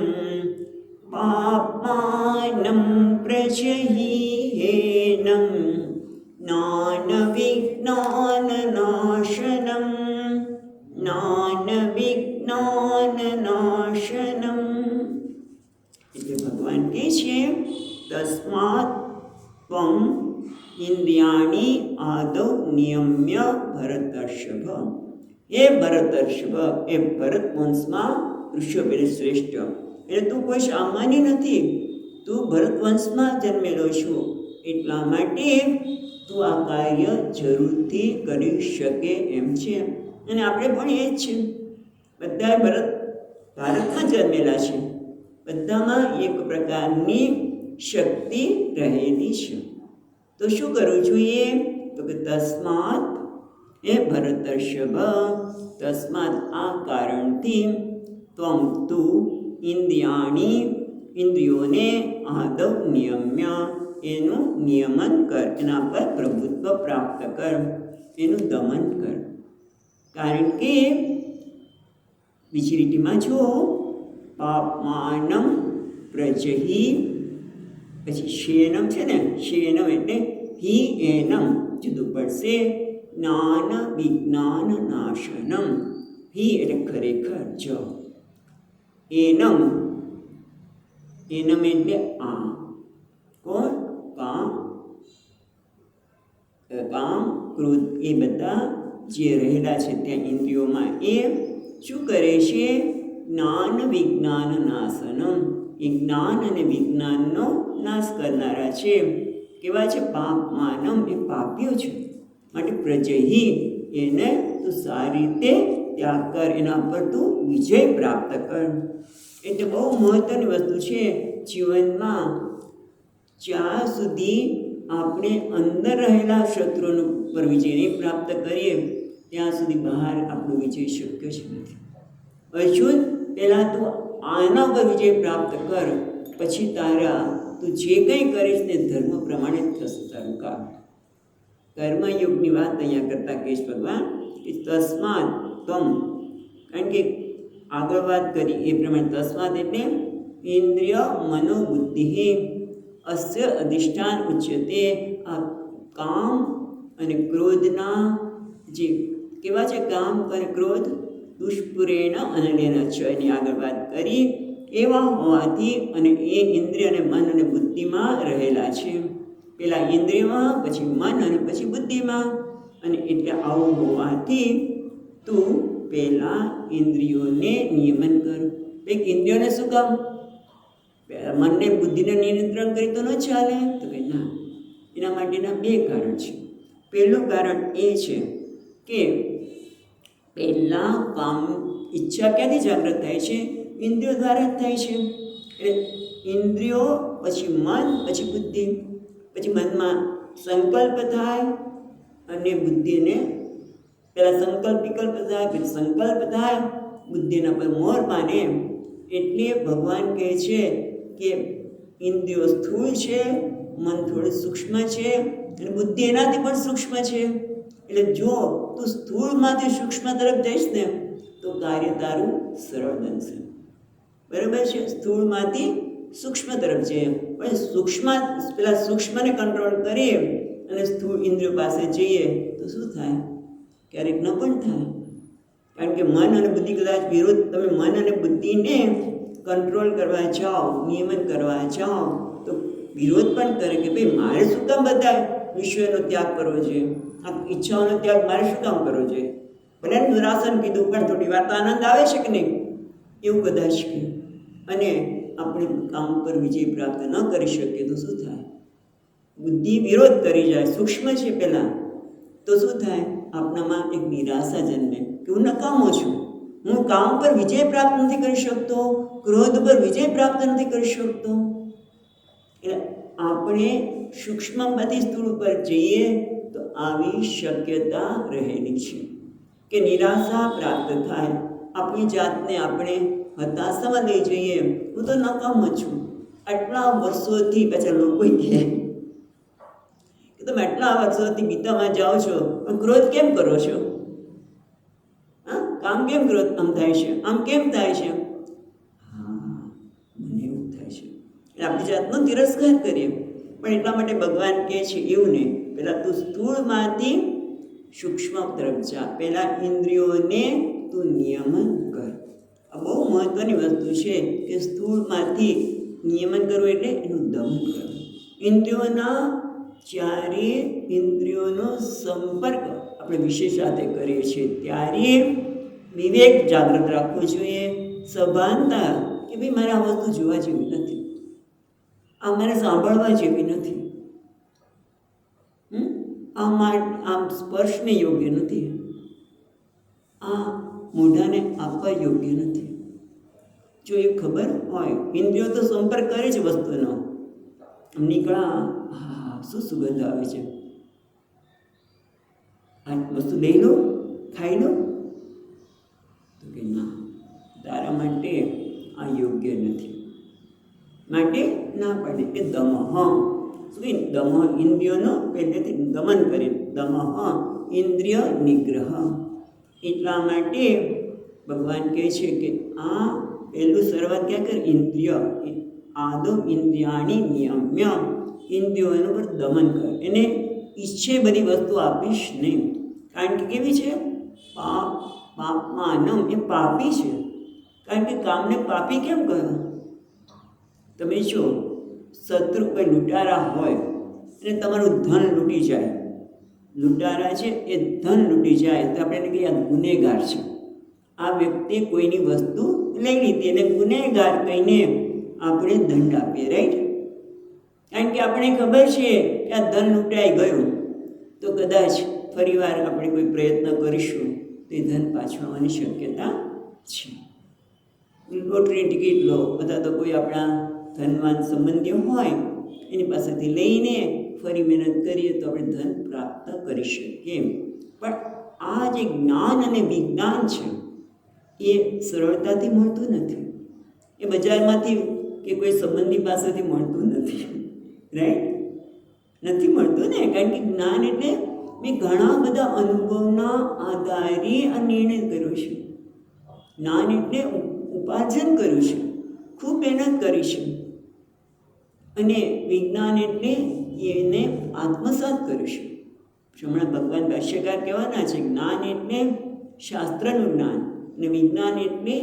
જ્ઞાનવિજ્ઞાનનાશનમ. એટલે ભગવાન કહે છે તસ્માત્ ત્વમ ઇન્દ્રિયાણિ આદૌ નિયમ્ય ભરતર્ષભ. એ ભરતર્ષભ, એ ભરત વંશમાં ઋષભ એટલે શ્રેષ્ઠ, એટલે તું કોઈ સામાન્ય નથી, તું ભરત વંશમાં જન્મેલો છો, એટલા માટે તું આ કાર્ય જરૂરથી કરી શકે એમ છે. અને આપણે પણ એ જ છે, બધા ભારતમાં જન્મેલા છે, બધામાં એક પ્રકારની શક્તિ રહેલી છે. તો શું કરવું જોઈએ? તો કે તસ્માત એ ભરતર્ષભ, તસ્માત આ કારણથી, ત્વમ તું ઇન્દ્રિયોને આદૌ નિયમ્ય એનું નિયમન કર, એના પર પ્રભુત્વ પ્રાપ્ત કર, એનું દમન કર. કારણ કે બીજી લીટીમાં જો પાપમાનમ પ્રજહી, પછી શેનમ છે ને, શેનમ એટલે હિ એનમ જુદું પડશે, જ્ઞાન વિજ્ઞાન નાશનમ. હિ એટલે ખરેખર, જ એનમ એટલે આ કોણ? કામ ક્રોધ એ બધા જે રહેલા છે ત્યાં ઇન્દ્રિયોમાં, એ શું કરે છે? જ્ઞાન વિજ્ઞાન નાશનમ, એ જ્ઞાન અને વિજ્ઞાનનો નાશ કરનારા છે. કેવા છે? પાપમાનમ, એ પાપ્યો છે. માટે પ્રજહી, એને તું સારી રીતે ત્યાગ કર, એના પર તું વિજય પ્રાપ્ત કર. એટલે બહુ મહત્વની વસ્તુ છે જીવનમાં. જ્યાં સુધી આપણે અંદર રહેલા શત્રુઓનું પર વિજય નહીં પ્રાપ્ત કરીએ ત્યાં સુધી બહાર આપણો વિજય શક્ય જ નથી. અર્જુન, પહેલાં તું આના પર વિજય પ્રાપ્ત કર, પછી તું જે કંઈ કરીશ ને ધર્મ પ્રમાણે જ થશે તારું કામ. કર્મયુગની વાત અહીંયા કરતા કહેશ ભગવાન કે તસ્માત ત્વમ, કારણ કે આગળ વાત કરી એ પ્રમાણે તસ્માત એટલે ઇન્દ્રિય મનોબુદ્ધિ અસ્ય અધિષ્ઠાન ઉચ્યતે. આ કામ અને ક્રોધના જે કેવા છે કામ અને ક્રોધ દુષ્પુરેણ અનન્યન છે એની આગળ વાત કરી. એવા હોવાથી અને એ ઇન્દ્રિય અને મન અને બુદ્ધિમાં રહેલા છે. પેલા ઇન્દ્રિયમાં, પછી મન અને પછી બુદ્ધિમાં. અને એટલે આવું હોવાથી તું પહેલા ઇન્દ્રિયોને નિયમન કર. એક ઇન્દ્રિયોને શું કામ? મનને બુદ્ધિને નિયંત્રણ કરી તો ન ચાલે. તો કે ના, એના માટેના બે કારણ છે. પહેલું કારણ એ છે કે પહેલાં કામ ઈચ્છા ક્યાંથી જાગૃત થાય છે? ઇન્દ્રિયો દ્વારા જ થાય છે. એટલે ઇન્દ્રિયો, પછી મન, પછી બુદ્ધિ. પછી મનમાં સંકલ્પ થાય અને બુદ્ધિને પહેલાં સંકલ્પ વિકલ્પ થાય, પછી સંકલ્પ થાય, બુદ્ધિના પર મોર માને. એટલે ભગવાન કહે છે કે ઇન્દ્રિયો સ્થૂળ છે, મન થોડું સૂક્ષ્મ છે અને બુદ્ધિ એનાથી પણ સૂક્ષ્મ છે. એટલે જો તું સ્થૂળમાંથી સૂક્ષ્મ તરફ જઈશ ને તો કાર્ય તારું સરળ બનશે. બરાબર છે? સ્થૂળમાંથી સૂક્ષ્મ તરફ જઈએ, પણ પેલા સૂક્ષ્મને કંટ્રોલ કરીએ અને સ્થૂળ ઇન્દ્રિયો પાસે જઈએ તો શું થાય? ક્યારેક ન પણ થાય. કારણ કે મન અને બુદ્ધિ કદાચ વિરોધ, તમે મન અને બુદ્ધિને કંટ્રોલ કરવા જાઓ, નિયમન કરવા જાઓ તો વિરોધ પણ કરે કે ભાઈ મારે શું કામ બધા વિષયોનો ત્યાગ કરવો જોઈએ? આ ઈચ્છાઓનો ત્યાગ મારે શું કામ કરવો જોઈએ? ભલે દુરાસન કીધું પણ થોડી વાર તો આનંદ આવે છે કે નહીં? એવું કદાચ કે અને આપણે કામ પર વિજય પ્રાપ્ત ન કરી શકીએ તો શું થાય? બુદ્ધિ વિરોધ કરી જાય, સૂક્ષ્મ છે પહેલાં, તો શું થાય? આપણામાં એક નિરાશા જન્મે કે હું નકામો છું, હું કામ પર વિજય પ્રાપ્ત નથી કરી શકતો, ક્રોધ પર વિજય પ્રાપ્ત નથી કરી શકતો. એટલે આપણે સૂક્ષ્મમાંથી સ્થૂળ ઉપર જઈએ તો આવી શક્યતા રહેલી છે કે નિરાશા પ્રાપ્ત થાય. આપણી જાતને આપણે હતાશામાં લઈ જઈએ, હું તો નકામો છું. આટલા વર્ષોથી પાછા લોકો કહે કે તમે આટલા વર્ષોથી ગીતામાં જાઓ છો પણ ક્રોધ કેમ કરો છો? હા, કામ કેમ ક્રોધ આમ થાય છે, આમ કેમ થાય છે? હા, મને એવું થાય છે. એટલે આપણી જાતનો તિરસ્કાર કરીએ. પણ એટલા માટે ભગવાન કહે છે એવું નહીં, પહેલાં તું સ્થૂળમાંથી સૂક્ષ્મ તરફ જા, પહેલાં ઇન્દ્રિયોને તું નિયમન કર. આ બહુ મહત્ત્વની વસ્તુ છે કે સ્થૂળમાંથી નિયમન કરવું એટલે એનું દમન કરવું. ઇન્દ્રિયોના જ્યારે ઇન્દ્રિયોનો સંપર્ક આપણે વિષય સાથે કરીએ છીએ ત્યારે વિવેક જાગૃત રાખવો જોઈએ, સભાનતા કે ભાઈ મારે આ વસ્તુ જોવા જેવી નથી, આ મારે સાંભળવા જેવી નથી, આમ સ્પર્શને યોગ્ય નથી, આ મોઢાને આપવા યોગ્ય નથી. જો એ ખબર હોય, ઇન્દ્રિયો તો સંપર્ક કરે છે વસ્તુનો, નીકળા હા શું સુગંધ આવે છે, આ વસ્તુ લઈ લો, ખાઈ લો, તો કે ના, તારા માટે આ યોગ્ય નથી, માટે ના પડે કે દમઃ. શું દમઃ? ઇન્દ્રિયોનો પહેલેથી દમન કરે. દમઃ ઇન્દ્રિય નિગ્રહ. એટલા માટે ભગવાન કહે છે કે આ પહેલું શરૂઆત ક્યાં કર? ઇન્દ્રિય આદો ઇન્દ્રિયાણી નિયમ્ય, ઇન્દ્રિયોનું પર દમન કર. એને ઈચ્છે બધી વસ્તુ આપીશ નહીં. કારણ કે કેવી છે? પાપમાનમ, એ પાપી છે. કારણ કે કામને પાપી કેમ કહ્યું? તમે જો શત્રુ કોઈ લૂંટારા હોય અને તમારું ધન લૂંટી જાય, લૂંટારા છે એ ધન લૂંટી જાય તો આપણે એને કહીએ આ ગુનેગાર છે, આ વ્યક્તિ કોઈની વસ્તુ લઈ લીધી એને ગુનેગાર કહીને આપણે દંડ આપીએ, રાઈટ? કારણ કે આપણે ખબર છે કે આ ધન લૂંટાઈ ગયું તો કદાચ ફરીવાર આપણે કોઈ પ્રયત્ન કરીશું તો એ ધન પાછું આવવાની શક્યતા છે. લોટરી ટિકિટ લો અથવા તો કોઈ આપણા ધનવાન સંબંધીઓ હોય એની પાસેથી લઈને ફરી મહેનત કરીએ તો આપણે ધન પ્રાપ્ત કરી શકીએ. પણ આ જે જ્ઞાન અને વિજ્ઞાન છે એ સરળતાથી મળતું નથી, એ બજારમાંથી કે કોઈ સંબંધી પાસેથી મળતું નથી, રાઈટ? નથી મળતું ને, કારણ કે જ્ઞાન એટલે મેં ઘણા બધા અનુભવના આધારે આ નિર્ણય કર્યો છે. જ્ઞાન એટલે ઉપાર્જન કર્યું છે, ખૂબ મહેનત કરી છે, અને વિજ્ઞાન એટલે એને આત્મસાત કર્યું છે. હમણાં ભગવાન ભાષ્યકાર કહેવાના છે, જ્ઞાન એટલે શાસ્ત્રનું જ્ઞાન, અને વિજ્ઞાન એટલે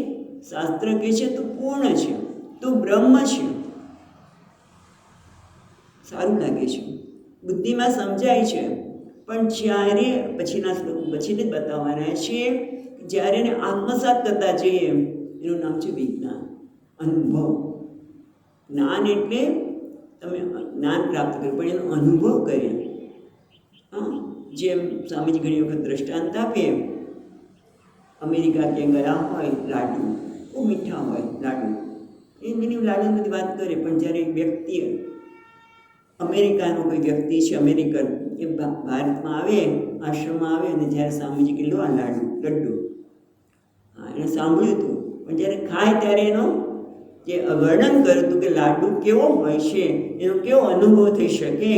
શાસ્ત્ર કહે છે તું પૂર્ણ છે, તું બ્રહ્મ છે. સારું લાગે છે, બુદ્ધિમાં સમજાય છે, પણ જ્યારે પછીના શ્લોક પછીથી બતાવવાના છે, જ્યારે એને આત્મસાત કરતા જઈએ એનું નામ છે વિજ્ઞાન, અનુભવ. જ્ઞાન એટલે તમે જ્ઞાન પ્રાપ્ત કર્યું, પણ એનો અનુભવ કરીએ. જેમ સ્વામીજી ઘણી વખત દ્રષ્ટાંત આપે, અમેરિકા ક્યાં ગયા હોય, લાડુ બહુ મીઠા હોય લાડુ, એ ઘણી લાડુની બધી વાત કરે, પણ જ્યારે એક વ્યક્તિ અમેરિકાનો કોઈ વ્યક્તિ છે અમેરિકન, એ ભારતમાં આવે, આશ્રમમાં આવે, અને જ્યારે સ્વામીજી કે લો આ લડ્ડુ, એને સાંભળ્યું હતું, પણ જ્યારે ખાય ત્યારે એનો જે વર્ણન કર્યું હતું કે લાડુ કેવો હોય છે, એનો કેવો અનુભવ થઈ શકે,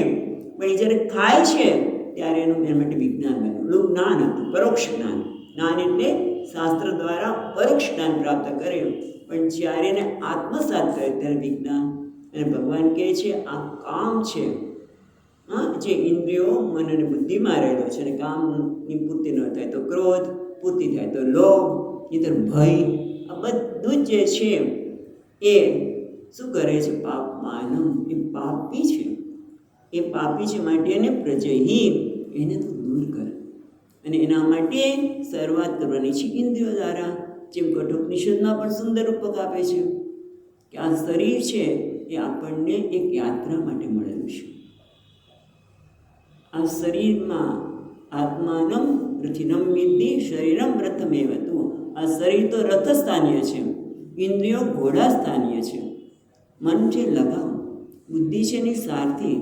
પણ એ જ્યારે ખાય છે ત્યારે એનું એના માટે વિજ્ઞાન બન્યું. એનું જ્ઞાન હતું, પરોક્ષ જ્ઞાન. જ્ઞાન એટલે શાસ્ત્ર દ્વારા પરોક્ષ જ્ઞાન પ્રાપ્ત કર્યું, પણ જ્યારે એને આત્મસાત કરે ત્યારે વિજ્ઞાન. અને ભગવાન કહે છે આ કામ છે, જે ઇન્દ્રિયો મન અને બુદ્ધિમાં રહેલો છે, અને કામની પૂર્તિ ન થાય તો ક્રોધ, પૂર્તિ થાય તો લોભ, નહીંતર ભય, આ બધું જ જે છે એ શું કરે છે? પાપમાનમ, એ પાપી છે, એ પાપી છે, માટે એને પ્રજહી, એને તો દૂર કર. અને એના માટે શરૂઆત કરવાની છે ઇન્દ્રિયો દ્વારા. જેમ કઠોપનિષદમાં પણ સુંદર રૂપક આપે છે કે આ શરીર છે એ આપણને એક યાત્રા માટે મળેલું છે. આ શરીરમાં આત્માનમ રથિનમ વિદ્ધિ શરીરમ રથમેવ તું. આ શરીર તો રથસ્થાનીય છે, ઇન્દ્રિયો ઘોડા સ્થાનીય છે, મન છે લગામ, બુદ્ધિ છે એની સારથી.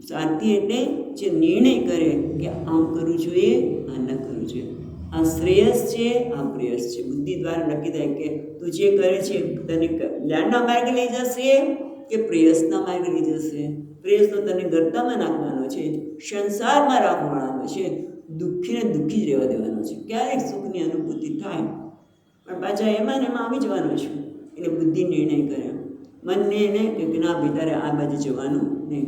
સારથી એટલે જે નિર્ણય કરે કે આમ કરવું જોઈએ, આ ન કરવું જોઈએ, આ શ્રેયસ છે, આ પ્રેયસ છે. બુદ્ધિ દ્વારા નક્કી થાય કે તું જે કરે છે તને જ્ઞાનના માર્ગે લઈ જશે કે પ્રેયસના માર્ગે લઈ જશે. પ્રેયસ તો તને ગરતામાં નાખવાનો છે, સંસારમાં રાખવાનો છે, દુઃખીને દુઃખી જ રહેવા દેવાનો છે. ક્યારેક સુખની અનુભૂતિ થાય પણ પાછા એમાં ને એમાં આવી જવાનો છે. એટલે બુદ્ધિ નિર્ણય કરે, મનને એને કે ના ભાઈ તારે આ બાજુ જવાનું નહીં.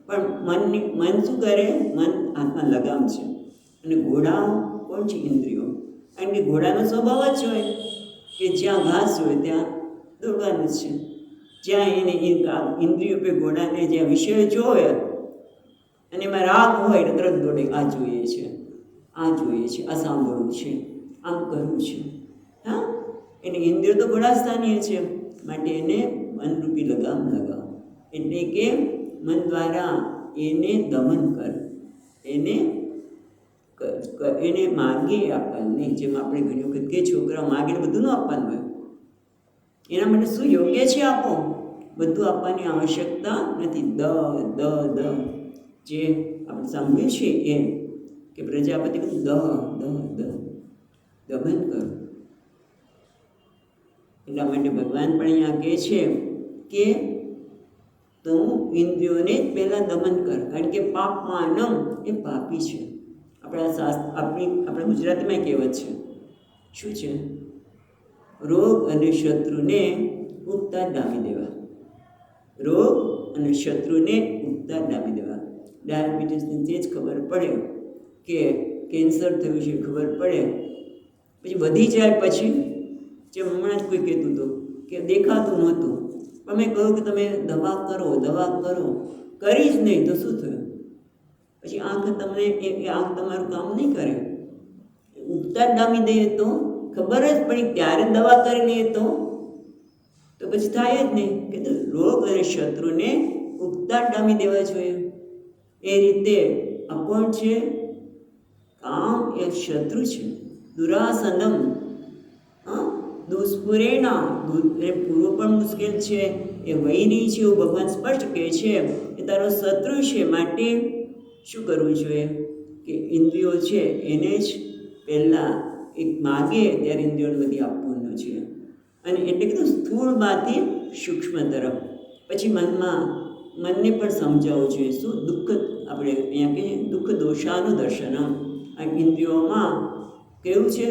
પણ મન શું કરે? મન આત્મા લગામ છે, અને ઘોડાઓ કોણ છે? ઇન્દ્રિયો. કારણ કે ઘોડાનો સ્વભાવ જ હોય કે જ્યાં ઘાસ હોય ત્યાં દોડવાનું જ છે. જ્યાં એને ઇન્દ્રિયો પે ઘોડાને જ્યાં વિષયો જોવે અને એમાં રાગ હોય એટલે તરત દોડે, આ જોઈએ છે, આ જોઈએ છે, આ સાંભળવું છે, આમ કરવું છે. હા, એને ઇન્દ્રિયો તો ઘોડા સ્થાનીય છે, માટે એને મનરૂપી લગામ લગાવ. એટલે કે મન દ્વારા એને દમન કર, એને માગે આપવાનું નહીં. જેમ આપણે ઘણી વખત કે છોકરા માગે બધું ન આપવાનું હોય, એના માટે શું યોગ્ય છે આપો, બધું આપવાની આવશ્યકતા નથી. દ જે આપણે સાંભળ્યું છે એ કે પ્રજાપતિ બધું દમન કરો. એટલા માટે ભગવાન પણ અહીંયા કહે છે કે તું ઇન્દ્રિયોને જ પહેલાં દમન કર, કારણ કે પાપમાનમ, એ પાપી છે. આપણા ગુજરાતીમાં કહેવત છે, શું છે? રોગ અને શત્રુને ઉગતા ડામી દેવા. રોગ અને શત્રુને ઉગતા ડામી દેવા. ડાયાબિટીસની જે જ ખબર પડે કે કેન્સર થયું છે ખબર પડે, પછી વધી જાય, પછી જેમ હમણાં જ કોઈ કહેતું હતું કે દેખાતું નહોતું, પણ મેં કહ્યું કે તમે દવા કરો, કરી જ નહીં તો શું થયું? પછી આંખ તમને એ આંખ તમારું કામ નહીં કરે. ઉગતા જ ડામી દઈએ તો ખબર જ પડી, ત્યારે દવા કરી લઈએ તો પછી થાય જ નહીં. કે રોગ અને શત્રુને ઉગતા જ ડામી દેવા જોઈએ. એ રીતે આ કોણ છે? કામ એ શત્રુ છે. દુરાસનમ, દુષ્પુરેણા, એ પૂરો પણ મુશ્કેલ છે, એ વૈરી છે એવું ભગવાન સ્પષ્ટ કહે છે. એ તારો શત્રુ છે, માટે શું કરવું જોઈએ? કે ઇન્દ્રિયો છે એને જ પહેલાં એક માગે ત્યારે ઇન્દ્રિયોને બધી આપવાનું છે. અને એટલે કીધું સ્થૂળમાંથી સૂક્ષ્મ તરફ. પછી મનને પણ સમજાવવું જોઈએ. શું દુઃખ, આપણે અહીંયા કહીએ દુઃખ દોષાનું દર્શનમ. આ ઇન્દ્રિયોમાં કેવું છે?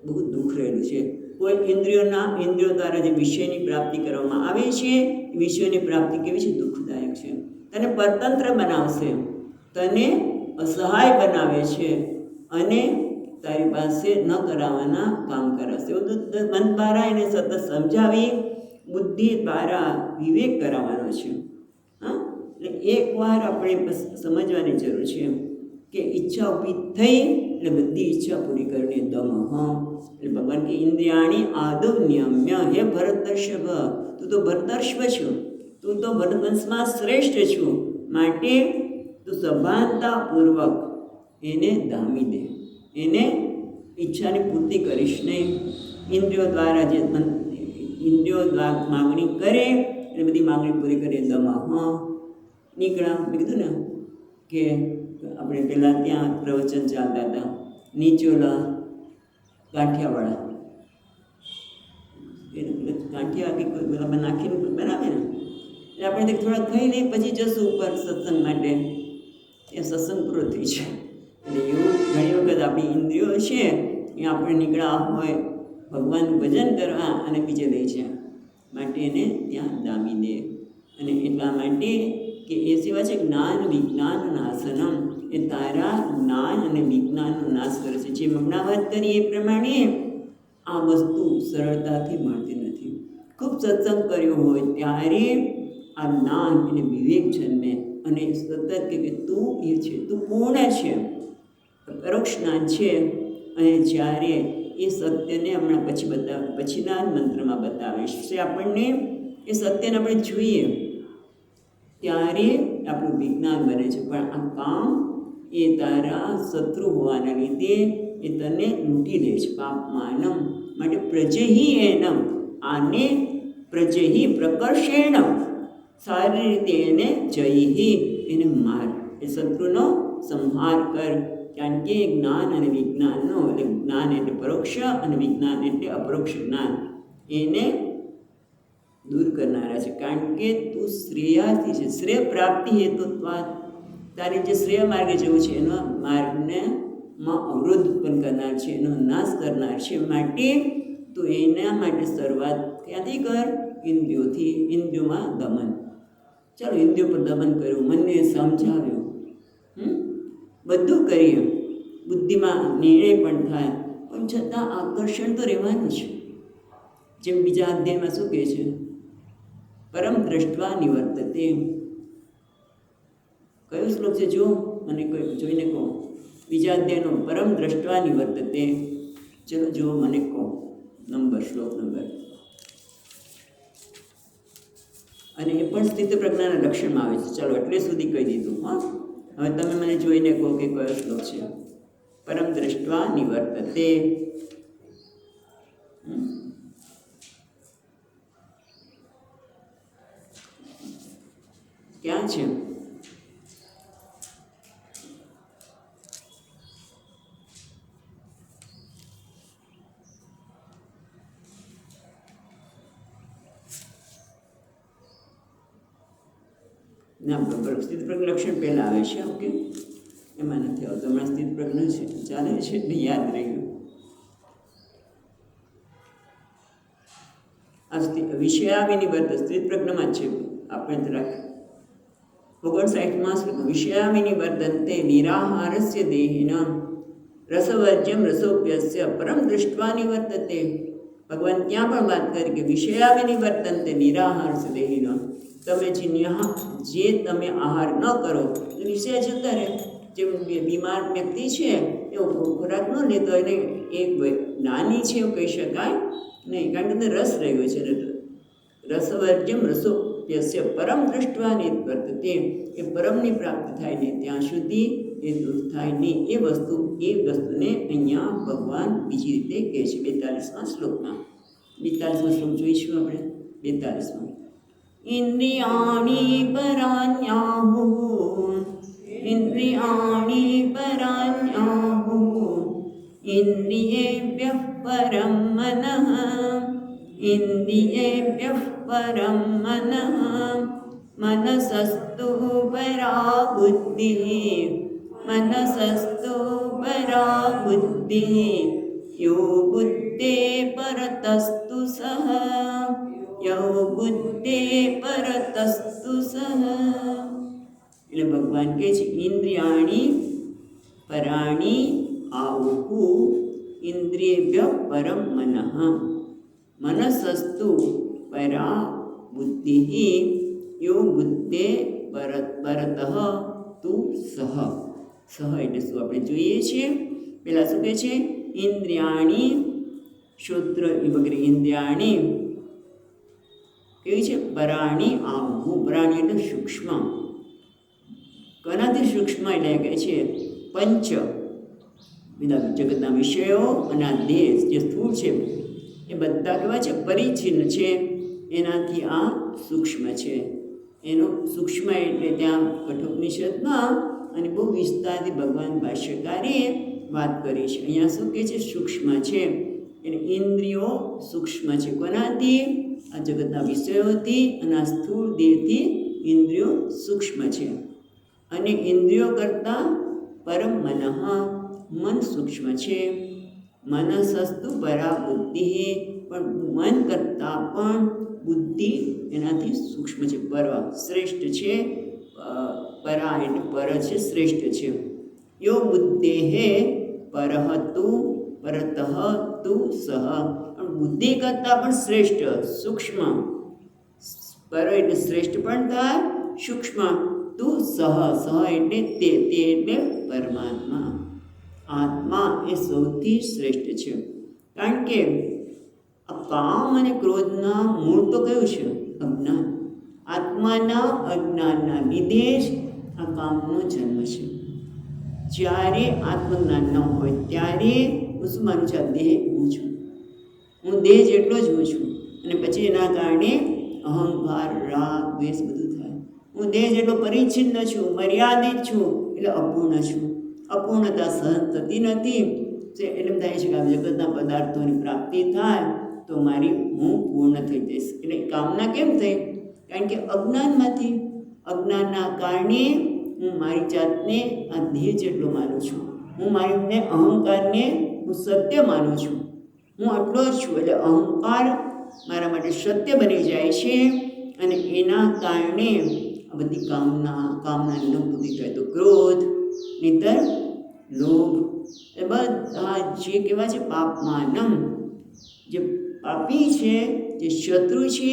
બહુ દુઃખ રહેલું છે. કોઈ ઇન્દ્રિયો દ્વારા જે વિષયની પ્રાપ્તિ કરવામાં આવે છે, વિષયની પ્રાપ્તિ કેવી છે? દુઃખદાયક છે. તને પરતંત્ર બનાવશે, તને અસહાય બનાવે છે અને તારી પાસે ન કરાવવાના કામ કરાવશે. એવું તો મન દ્વારા એને સતત સમજાવી બુદ્ધિ દ્વારા વિવેક કરાવવાનો છે. હા, એટલે એકવાર આપણે સમજવાની જરૂર છે કે ઈચ્છા ઊભી થઈ એટલે બધી ઈચ્છા પૂરી કરીને દમ. એટલે ભગવાન કે ઇન્દ્રિયાણી આદવ નિયમ્ય. હે ભરતર્ષભ, તું તો ભરતર્ષભ છું, તું તો ભરતવંશમાં શ્રેષ્ઠ છું, માટે તું સભાનતાપૂર્વક એને ધામી દે, એને ઈચ્છાની પૂર્તિ કરીશ નહીં. ઇન્દ્રિયો દ્વારા જે ઇન્દ્રિયો દ્વારા માગણી કરે એટલે બધી માગણી પૂરી કરી દમા નીકળ્યા. મેં કીધું ને કે આપણે પહેલાં ત્યાં પ્રવચન ચાલતા હતા, નીચોલા ગાંઠિયાવાળા, ગાંઠિયા કે બધા નાખીને બનાવે ને, એટલે આપણે થોડા ખાઈ લઈએ પછી જશું ઉપર સત્સંગ માટે, એ સત્સંગ પૂરો થઈ છે. એટલે એવું ઘણી વખત આપણી ઇન્દ્રિયો છે એ આપણે નીકળ્યા હોય ભગવાનનું ભજન કરવા અને બીજે લઈ છે, માટે એને ત્યાં દામી દે. અને એટલા માટે કે એ સેવા છે જ્ઞાન વિજ્ઞાન નાશનમ, એ તારા જ્ઞાન અને વિજ્ઞાનનો નાશ કરે છે. જે હમણાં વાત કરી એ પ્રમાણે આ વસ્તુ સરળતાથી મળતી નથી. ખૂબ સત્સંગ કર્યો હોય ત્યારે આ જ્ઞાન અને વિવેક જન્મે અને સતત કે તું એ છે, તું પૂર્ણ છે, પરોક્ષ જ્ઞાન છે. અને જ્યારે એ સત્યને હમણાં પછીના મંત્રમાં બતાવીશ છે આપણને, એ સત્યને આપણે જોઈએ ત્યારે આપણું વિજ્ઞાન બને છે. પણ આ કામ એ તારા શત્રુ હોવાના લીધે એ તને લૂંટી લે છે. પાપમાનમ, માટે પ્રજહી એનમ, આને પ્રજહી પ્રકર્ષેણ, સારી રીતે એને જયહી, એને માર, એ શત્રુનો સંહાર કર. કારણ કે જ્ઞાન અને વિજ્ઞાનનો, એટલે જ્ઞાન એટલે પરોક્ષ અને વિજ્ઞાન એટલે અપરોક્ષ જ્ઞાન, એને દૂર કરનારા છે. કારણ કે તું શ્રેયાથી છે, શ્રેય પ્રાપ્તિ હેતુત્વાદ, તારે જે શ્રેય માર્ગે જવું છે એનો માર્ગને માં અવરોધ ઉત્પન્ન કરનાર છે, એનો નાશ કરનાર છે. માટે તું એના માટે શરૂઆત ક્યાંથી કર? ઇન્દ્રિયોથી. ઇન્દ્રિયોમાં દમન. ચાલો, ઇન્દ્રિયો પર દમન કર્યું, મનને સમજાવ્યું, બધું કરીએ, બુદ્ધિમાં નિર્ણય પણ થાય, પણ છતાં આકર્ષણ તો રહેવાનું છે. જેમ બીજા અધ્યાયમાં શું કહે છે? પરમ દ્રષ્ટવા નિવર્તતે. કયો શ્લોક છે? જો મને કોઈ જોઈને કહો. બીજા અધ્યાયનો પરમ દ્રષ્ટવા નિવર્તતે. ચલો જો મને કહો શ્લોક નંબર. અને એ પણ સ્થિત પ્રજ્ઞાના લક્ષણમાં આવે છે. ચાલો એટલે સુધી કહી દીધું. હા, હવે તમે મને જોઈને કહો કે કયો શ્લોક છે. પરમ દ્રષ્ટવા નિવર્તતે. ક્યાં છે? ના, સ્થિત પ્રજ્ઞ લક્ષણ પહેલાં આવે છે. ઓકે, એમાં નથી આવતો. હમણાં સ્થિત પ્રજ્ઞ છે, ચાલે છે એટલે યાદ રહ્યું. આ વિષયાવિનિવર્ત સ્થિત પ્રજ્ઞમાં જ છે. આપણે રાખીએ 59માં શ્લોક. વિષયાવિનિવર્તન્તે નિરાહારસ્ય દેહિનાં રસવર્જ્યમ રસોપ્યસ્ય પરમ દૃષ્ટવા નિવર્તતે. ભગવાન ત્યાં પણ વાત કરી કે વિષયાવિનિવર્તન્તે નિરાહારસ્ય દેહિનાં, તમે જે તમે આહાર ન કરો તો વિષય જતા રહે. જેમ બીમાર વ્યક્તિ છે એ ખોરાક ન લેતો એને એક નાની છે એવું કહી શકાય નહીં, કારણ કે રસ રહ્યો છે. રસવર્જ્યમ રસોપ્યસ્ય પરમ દૃષ્ટવા નિવર્તતે. એ પરમની પ્રાપ્તિ થાય નહીં ત્યાં સુધી એ દૂર થાય નહીં. એ વસ્તુને અહીંયા ભગવાન બીજી રીતે કહે છે 42માં શ્લોકમાં. 42મો શ્લોક જોઈશું આપણે. 42માં ઇન્દ્રિયાણી પરાણ્યાહુઃ, ઇન્દ્રિયાણી પરાણ્યાહુઃ, ઇન્દ્રિયેભ્યઃ પરમ મનઃ, ઇન્દ્રિયેભ્યઃ પરમ મનઃ, મનસસ્તુ પરા બુદ્ધિઃ, મનસસ્તુ પરા બુદ્ધિઃ, યો બુદ્ધે પરતસ્તુ સહ, યો બુદ્ધે પરતસ્તુ સહ. એટલે ભગવાન કહે છે ઇન્દ્રિયાણી પરાણી આહુ ઇન્દ્રિયેભ્ય પરમ મનઃ મનસસ્તુ પરા બુદ્ધિ યો બુદ્ધે પરતઃ તુ સહ. સહ એટલે શું આપણે જોઈએ છીએ. પહેલાં શું કહે છે? ઇન્દ્રિયાણી શ્રોત્ર વગેરે ઇન્દ્રિયાણી કેવી છે? પરાણી આહુ. પરાણી એટલે સૂક્ષ્મ. કોનાથી સૂક્ષ્મ? એટલે કહે છે પંચ બધા જગતના વિષયો અને આ દેહ જે સ્થૂળ છે એ બધા કેવા છે? પરિચ્છિન્ન છે. એનાથી આ સૂક્ષ્મ છે. એનો સૂક્ષ્મ એટલે ત્યાં કઠોપનિષદમાં અને બહુ વિસ્તારથી ભગવાન ભાષ્યકારે વાત કરી છે. અહીંયા શું કહે છે? સૂક્ષ્મ છે. એટલે ઇન્દ્રિયો સૂક્ષ્મ છે. કોનાથી? આ જગતના વિષયોથી અને આ સ્થૂળ દેહથી ઇન્દ્રિયો સૂક્ષ્મ છે. અને ઇન્દ્રિયો કરતાં પરમ મનઃ મન સૂક્ષ્મ છે. મનસસ્તુ પરા બુદ્ધિ પણ મન કરતાં પણ બુદ્ધિ એનાથી સૂક્ષ્મ છે. પર શ્રેષ્ઠ છે. પરા એટલે પર છે, શ્રેષ્ઠ છે. યો બુદ્ધેહે પરહતુ પરતઃ તુ સહ. પણ બુદ્ધિ કરતાં પણ શ્રેષ્ઠ સૂક્ષ્મ. પર એટલે શ્રેષ્ઠ પણ થાય, સૂક્ષ્મ. તુ સહ. સહ એટલે તે એટલે પરમાત્મા. આત્મા એ સૌથી શ્રેષ્ઠ છે. કારણ કે આ કામ અને ક્રોધના મૂળ તો કયું છે? અજ્ઞાન. આત્માના અજ્ઞાનના લીધે જ આ કામનો જન્મ છે. જ્યારે આત્મજ્ઞાન ન હોય ત્યારે હું શું માનું છું? આ દેહ હું છું, હું દેહ જેટલો જ હું છું. અને પછી એના કારણે અહંકાર, રાગ, દ્વેષ બધું થાય. હું દેહ જેટલો પરિચ્છિન્ન છું, મર્યાદિત છું, એટલે અપૂર્ણ છું. અપૂર્ણતા સહન થતી નથી. એટલે એમ થાય છે કે આ જગતના પદાર્થોની પ્રાપ્તિ થાય તો મારી હું પૂર્ણ થઈ જઈશ. એટલે કામના કેમ થઈ? કારણ કે અજ્ઞાનમાંથી. અજ્ઞાનના કારણે હું મારી જાતને આ દેહ જેટલો માનું છું. હું મારીને અહંકારને હું સત્ય માનું છું. હું આટલો જ છું. એટલે અહંકાર મારા માટે સત્ય બની જાય છે. અને એના કારણે આ બધી કામનાની ન પૂરી થાય તો ક્રોધ, નહીતર લોભ, એ બધા જે કહેવાય છે પાપમાનમ, જે પાપી છે, જે શત્રુ છે,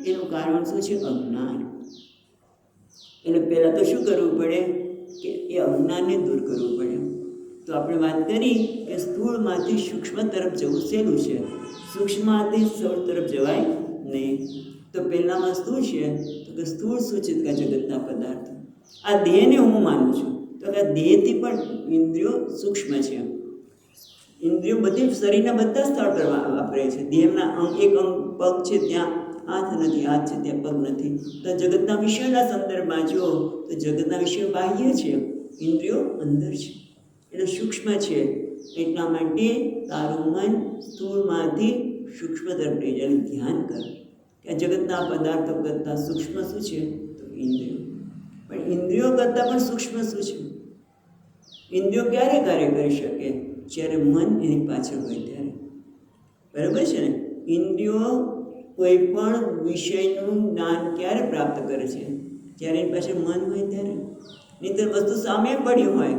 એનું કારણ શું છે? અજ્ઞાન. એટલે પહેલાં તો શું કરવું પડે? કે એ અજ્ઞાનને દૂર કરવું પડે. તો આપણે વાત કરી કે સ્થૂળમાંથી સૂક્ષ્મ તરફ જવું સહેલું છે, સૂક્ષ્મમાંથી સ્થૂળ તરફ જવાય નહીં. તો પહેલાંમાં સ્થૂળ છે. તો કે સ્થૂળ શું છે? કે જગતના પદાર્થો. આ દેહને હું માનું છું. તો કે દેહથી પણ ઇન્દ્રિયો સૂક્ષ્મ છે. ઇન્દ્રિયો બધી શરીરના બધા સ્થળ પર વાપરે છે. દેહના એક અંગ પગ છે ત્યાં હાથ નથી, હાથ છે ત્યાં પગ નથી. તો જગતના વિષયોના સંદર્ભમાં જો તો જગતના વિષયો બાહ્ય છે, ઇન્દ્રિયો અંદર છે, એટલે સૂક્ષ્મ છે. એટલા માટે તારું મન સ્થૂળમાંથી સૂક્ષ્મ તરફ લઈ જાય. ધ્યાન કર કે જગતના પદાર્થો કરતાં સૂક્ષ્મ શું છે? તો ઇન્દ્રિયો. પણ ઇન્દ્રિયો કરતાં પણ સૂક્ષ્મ શું છે? ઇન્દ્રિયો ક્યારે કાર્ય કરી શકે? જ્યારે મન એની પાછળ હોય ત્યારે. બરાબર છે ને? ઇન્દ્રિયો કોઈ પણ વિષયનું જ્ઞાન ક્યારે પ્રાપ્ત કરે છે? જ્યારે એની પાસે મન હોય ત્યારે. નહીંતર વસ્તુ સામે પડ્યું હોય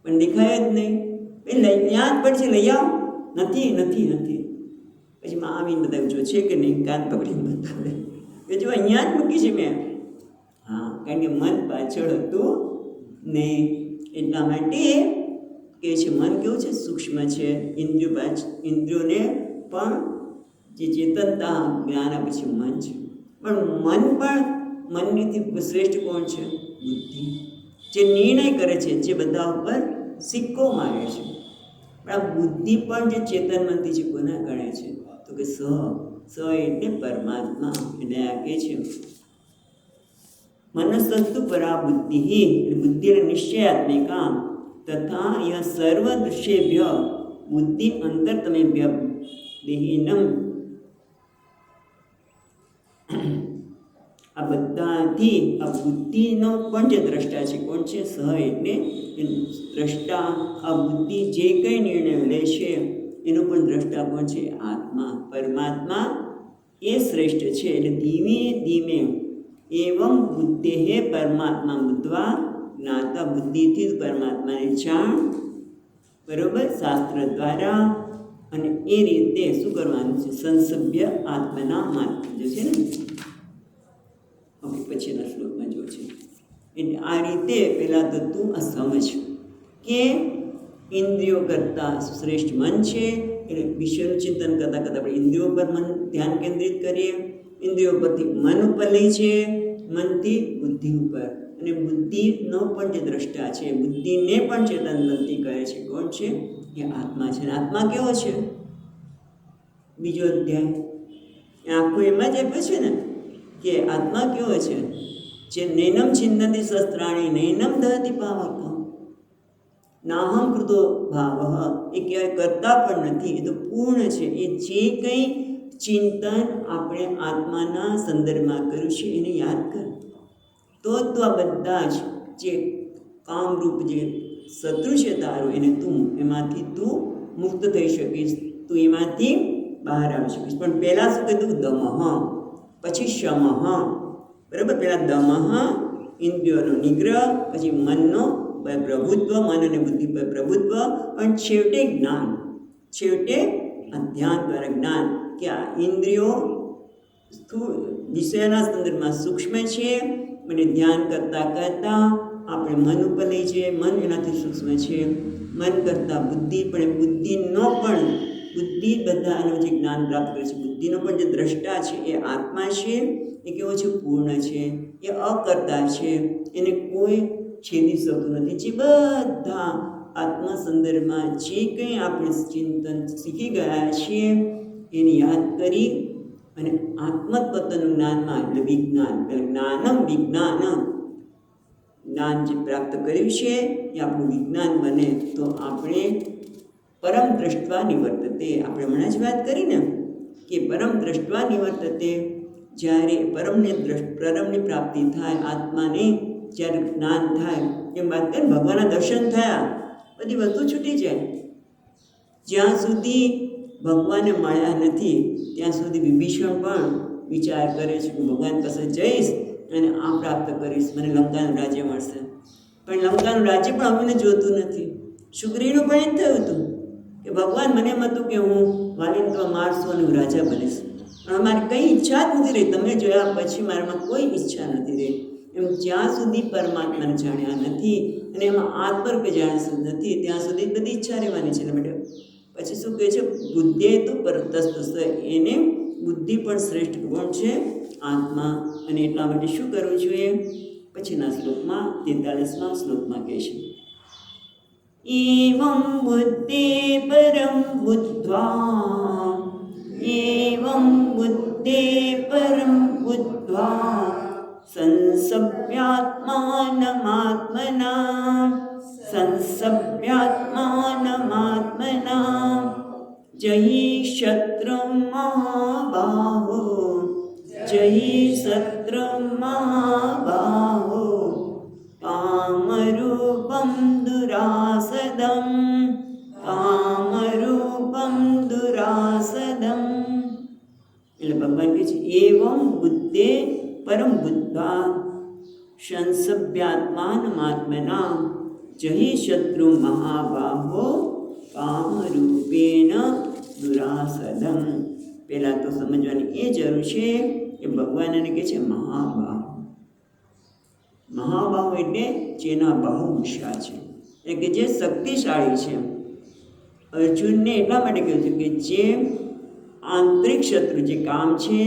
પણ દેખાય જ નહીં. ત્યાં જ પડશે, લઈ આવો. નથી નથી નથી. પછી માં આવીને બતાવ્યું જો છે કે નહીં, કાન પકડીને બતાવે કે જો અહીંયા જ મૂકી છે મેં. હા, કારણ કે મન પાછળ હતું નહીં. એટલા માટે કે છે મન કેવું છે? સૂક્ષ્મ છે. ઇન્દ્રિયોને પણ જે ચેતનતા જ્ઞાન આપે છે મન છે. પણ મનથી શ્રેષ્ઠ કોણ છે? બુદ્ધિ. જે નિર્ણય કરે છે, જે બધા ઉપર સિક્કો મારે છે. પણ આ બુદ્ધિ પણ જે ચેતન મનથી છે કોના ગણે છે? તો કે સ એટલે પરમાત્મા. એટલે આ કહે છે મનસ્સસ્તુ પરા બુદ્ધિ, એટલે બુદ્ધિ નિશ્ચયાત્મિકા તથા ય સર્વ દૃશ્યેભ્ય બુદ્ધિ અંતરતમેભ્ય દેહિનમ. આ બધાથી આ બુદ્ધિનો પણ જે દ્રષ્ટા છે કોણ છે? સહ એટલે દ્રષ્ટા. આ બુદ્ધિ જે કંઈ નિર્ણયો લે છે એનો પણ દ્રષ્ટા કોણ છે? આત્મા, પરમાત્મા. એ શ્રેષ્ઠ છે. એટલે ધીમે ધીમે એવં બુદ્ધેહે પરમાત્મા બુદ્ધવા જ્ઞાતા બુદ્ધિથી જ પરમાત્માને જાણ, બરોબર, શાસ્ત્ર દ્વારા. અને એ રીતે શું કરવાનું છે? સંસભ્ય આત્મના માત્ર જો છે ને. ઓકે, પછીના શ્લોકમાં જો છે એટલે આ રીતે પહેલાં તો તું આ સમજ કે ઇન્દ્રિયો કરતાં શ્રેષ્ઠ મન છે. એટલે વિષયનું ચિંતન કરતાં કરતાં આપણે ઇન્દ્રિયો પર મન ધ્યાન કેન્દ્રિત કરીએ. ઇન્દ્રિયો પરથી મન ઉપર લઈ છે, મનથી બુદ્ધિ ઉપર. અને બુદ્ધિનો પણ જે દ્રષ્ટા છે, બુદ્ધિને પણ ચેતન બનતી કહે છે. કોણ છે? એ આત્મા છે. આત્મા કેવો છે? બીજો અધ્યાય આખું એમાં જ આપ્યો છે ને કે આત્મા કેવો છે? જે નૈનમ છિન્નતિ શસ્ત્રાણી નૈનમ દહતિ પાવક નાહમ કૃતો ભાવ, એ ક્યાંય કરતા પણ નથી, એ તો પૂર્ણ છે. એ જે કંઈ ચિંતન આપણે આત્માના સંદર્ભમાં કર્યું છે એને યાદ કર, તો આ બધા જ જે કામરૂપ જે શત્રુ છે તારું એને એમાંથી તું મુક્ત થઈ શકીશ, તું એમાંથી બહાર આવી શકીશ. પણ પહેલાં શું કીધું? દમઃ, પછી શમઃ, બરાબર. પહેલાં દમઃ ઇન્દ્રિયોનો નિગ્રહ, પછી મનનો પ્રભુત્વ, મન અને બુદ્ધિ પર પ્રભુત્વ, અને છેવટે જ્ઞાન, છેવટે ધ્યાન દ્વારા જ્ઞાન કે આ ઇન્દ્રિયો વિષયના સંદર્ભમાં સૂક્ષ્મ છે. અને ધ્યાન કરતાં કરતાં આપણે મન ઉપર લઈ જઈએ, મન એનાથી સૂક્ષ્મ છે. મન કરતાં બુદ્ધિ, પણ બુદ્ધિનો પણ બુદ્ધિ બધાનું જે જ્ઞાન પ્રાપ્ત કરે છે, બુદ્ધિનો પણ જે દ્રષ્ટા છે એ આત્મા છે. એ કેવો છે? પૂર્ણ છે. એ અકર્તા છે, એને કોઈ છેદી શકતું નથી. જે બધા આત્મ સંદર્ભમાં જે કંઈ આપણે ચિંતન શીખી ગયા છીએ એને યાદ કરી અને આત્મતત્વનું જ્ઞાનમાં, એટલે વિજ્ઞાન, એટલે જ્ઞાનમ વિજ્ઞાન, જ્ઞાન જે પ્રાપ્ત કર્યું છે એ આપણું વિજ્ઞાન બને તો આપણે પરમ દ્રષ્ટવા નિવર્તતે. આપણે હમણાં જ વાત કરી ને કે પરમ દ્રષ્ટવા નિવર્તતે. જ્યારે પરમની પ્રાપ્તિ થાય, આત્માને જ્યારે જ્ઞાન થાય, એમ વાત કરે ભગવાનના દર્શન થયા, બધી વસ્તુ છૂટી જાય. જ્યાં સુધી ભગવાનને મળ્યા નથી ત્યાં સુધી વિભીષણ પણ વિચાર કરે છે કે ભગવાન પાસે જઈશ અને આ પ્રાપ્ત કરીશ, મને લંકાનું રાજ્ય મળશે. પણ લંકાનું રાજ્ય પણ અમને જોતું નથી. શુક્રીનું પણ એ થયું હતું કે ભગવાન મને એમ હતું કે હું વાલીને તો મારશો અને હું રાજા બનીશ, પણ મારી કંઈ ઈચ્છા જ નથી રહી. તમે જોયા પછી મારામાં કોઈ ઈચ્છા નથી રહી. એમ જ્યાં સુધી પરમાત્માને જાણ્યા નથી અને એમાં આત્મરૂપે જાણ્યા નથી ત્યાં સુધી બધી ઈચ્છા રહેવાની છે. એટલે પછી શું કહે છે? બુદ્ધિ તો પરતસ્ત, એને બુદ્ધિ પણ શ્રેષ્ઠ ગુણ છે આત્મા. અને એટલા માટે શું કરવું જોઈએ? પછીના શ્લોકમાં 43મા શ્લોકમાં કહે છે એવં બુદ્ધિ પરમ બુદ્ધ્વા, એવં બુદ્ધિ પરમ બુદ્ધ્વા સંસભ્યાત્માનમાત્મના, સંસભ્યાત્માનમાત્મના જહિ શત્રુમ મહાબાહો, જહિ શત્રુમ મહાબાહો કામરૂપમ દુરાસદમ, કામરૂપમ દુરાસદમ. એટલે ભગવાન કહે છે એવં બુદ્ધે પરમ બુદ્ધા સંસભ્યાત્માનમાત્મના જહિ શત્રુ મહાબાહો કામરૂપેણ દુરાસદમ. પહેલાં તો સમજવાની એ જરૂર છે કે ભગવાન એને કહે છે મહાબાહુ. મહાબાહુ એટલે જેના બાહુ વિશાળ છે, એટલે કે જે શક્તિશાળી છે. અર્જુનને એટલા માટે કહ્યું છે કે જે આંતરિક શત્રુ જે કામ છે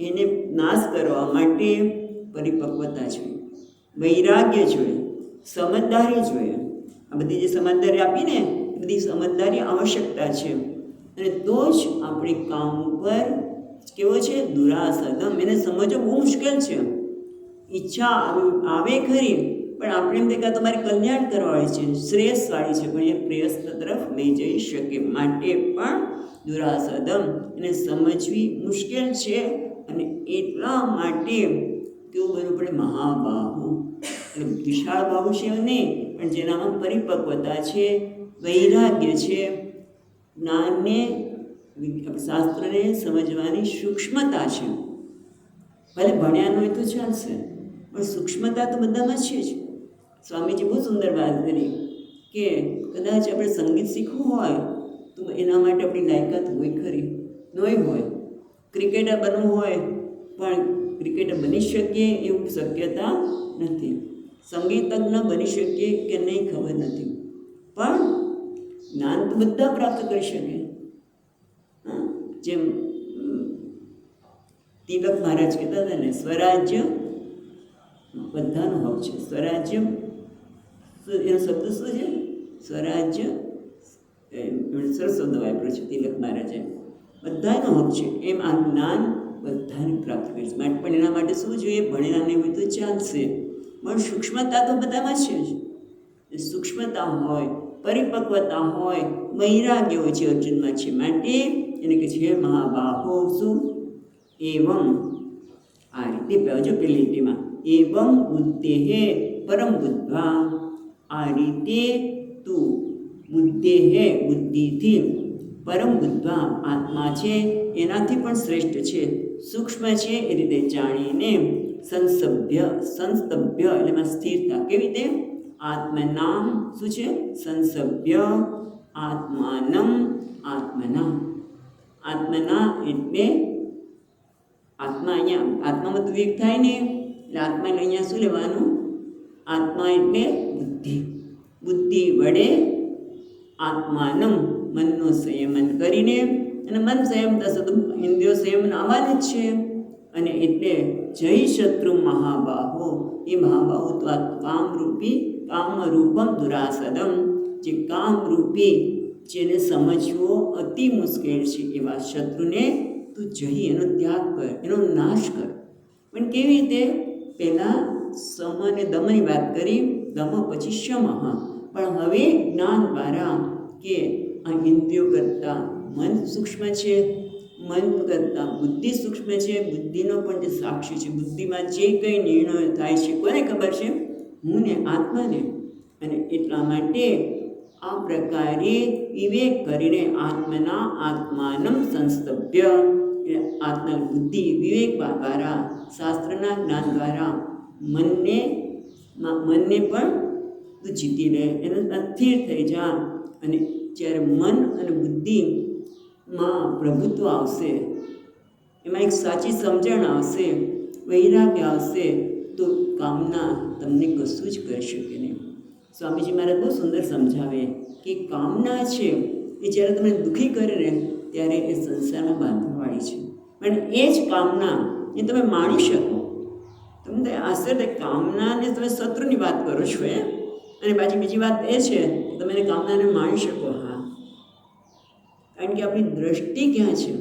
એને નાશ કરવા માટે પરિપક્વતા જોઈએ, વૈરાગ્ય જોઈએ, સમજદારી જોઈએ. આ બધી જે સમજદારી આપીને એ બધી સમજદારી આવશ્યકતા છે. અને તો જ આપણે કામ ઉપર કેવો છે? દુરાસદમ. એને સમજવું બહુ મુશ્કેલ છે. ઈચ્છા આવે ખરી, પણ આપણે એમ દેખાય તમારી કલ્યાણ કરવાવાળી છે, શ્રેયસવાળી છે, પણ એ પ્રેયસ તરફ લઈ જઈ શકે. માટે પણ દુરાસદમ એને સમજવી મુશ્કેલ છે. અને એટલા માટે કેવું બનવું પડે? મહાબાહુ. એટલે વિશાળ બાહુ છે નહીં, પણ જેનામાં પરિપક્વતા છે, વૈરાગ્ય છે, જ્ઞાનને શાસ્ત્રને સમજવાની સૂક્ષ્મતા છે. ભલે ભણ્યાનું હોય તો ચાલશે, પણ સૂક્ષ્મતા તો બધામાં છે જ. સ્વામીજી બહુ સુંદર વાત કરી કે કદાચ આપણે સંગીત શીખવું હોય તો એના માટે આપણી લાયકાત હોય ખરી? નહીં હોય. ક્રિકેટર બનવું હોય પણ ક્રિકેટર બની શકીએ એવું શક્યતા નથી. સંગીતજ્ઞ બની શકીએ કે નહીં ખબર નથી, પણ જ્ઞાન તો બધા પ્રાપ્ત કરી શકે. જેમ તિલક મહારાજ કહેતા હતા ને, સ્વરાજ્ય બધાનો હક છે. સ્વરાજ્ય એનો શબ્દ શું છે? સ્વરાજ્ય સરસ શબ્દ વાપર્યો છે તિલક મહારાજે. બધાનો હક છે, એમ આ જ્ઞાન બધાને પ્રાપ્ત કરી છે. પણ એના માટે શું જોઈએ? ભણેલા નહીં હોય તો ચાલશે, પણ સૂક્ષ્મતા તો બધામાં છે જ. સૂક્ષ્મતા હોય, પરિપક્વતા હોય, વૈરાગ્ય હોય છે અર્જુનમાં છે. માટે એને કહે છે મહાબાહો શું એવમ, આ રીતે પહેજો પેલી લીટીમાં, એવમ બુદ્ધેહે પરમ બુદ્ધા, આ રીતે તું બુદ્ધેહે બુદ્ધિથી, પરમ બુદ્ધા આત્મા છે એનાથી પણ શ્રેષ્ઠ છે, સૂક્ષ્મ છે એ રીતે જાણીને સંસ્તભ્ય એટલે એમાં સ્થિરતા. કેવી રીતે? આત્મનામ શું છે? સંસભ્ય આત્માનમ આત્મના. આત્મના એટલે આત્મા, અહીંયા આત્મામાં તો વિવેક થાય ને, એટલે આત્માને અહીંયા શું લેવાનું? આત્મા એટલે બુદ્ધિ. બુદ્ધિ વડે આત્માનમ મનનો સંયમન કરીને, અને મન સંયમ થશે તો ઇન્દ્રિયો સંયમન આવવાની જ છે. અને એટલે જય શત્રુ મહાબાહો, એ મહાબાહો તો આ કામરૂપી કામરૂપમ દુરાસદમ, જે કામરૂપી જેને સમજવો અતિ મુશ્કેલ છે એવા શત્રુને તું જઈ એનો ત્યાગ કર, એનો નાશ કર. પણ કેવી રીતે? પહેલાં સમ અને દમની વાત કરી, દમ પછી શમ. પણ હવે જ્ઞાન દ્વારા કે આ ઇન્દ્રિયો કરતાં મન સૂક્ષ્મ છે, મન કરતાં બુદ્ધિ સૂક્ષ્મ છે, બુદ્ધિનો પણ જે સાક્ષી છે, બુદ્ધિમાં જે કંઈ નિર્ણયો થાય છે કોને ખબર છે? હું ને આત્માને. અને એટલા માટે આ પ્રકારે વિવેક કરીને આત્માનમ સંસ્તભ્ય, આત્મા બુદ્ધિ વિવેક દ્વારા, શાસ્ત્રના જ્ઞાન દ્વારા મનને પણ તું જીતી લે, એનો સ્થિર થઈ જા. અને જ્યારે મન અને બુદ્ધિમાં પ્રભુત્વ આવશે, એમાં એક સાચી સમજણ આવશે, વૈરાગ્ય આવશે, તો કામના તમને કશું જ કરી શકે નહીં. સ્વામીજી મહારાજ બહુ સુંદર સમજાવે કે કામના છે એ જ્યારે તમને દુઃખી કરે ને ત્યારે એ સંસારમાં બાંધવાવાળી છે, પણ એ જ કામના એ તમે માણી શકો. તમને આશ્ચર્ય, કામનાને તમે શત્રુની વાત કરો છો અને પાછી બીજી વાત એ છે કે તમે એને કામનાને માણી શકો. હા, કારણ કે આપણી દ્રષ્ટિ ક્યાં છે?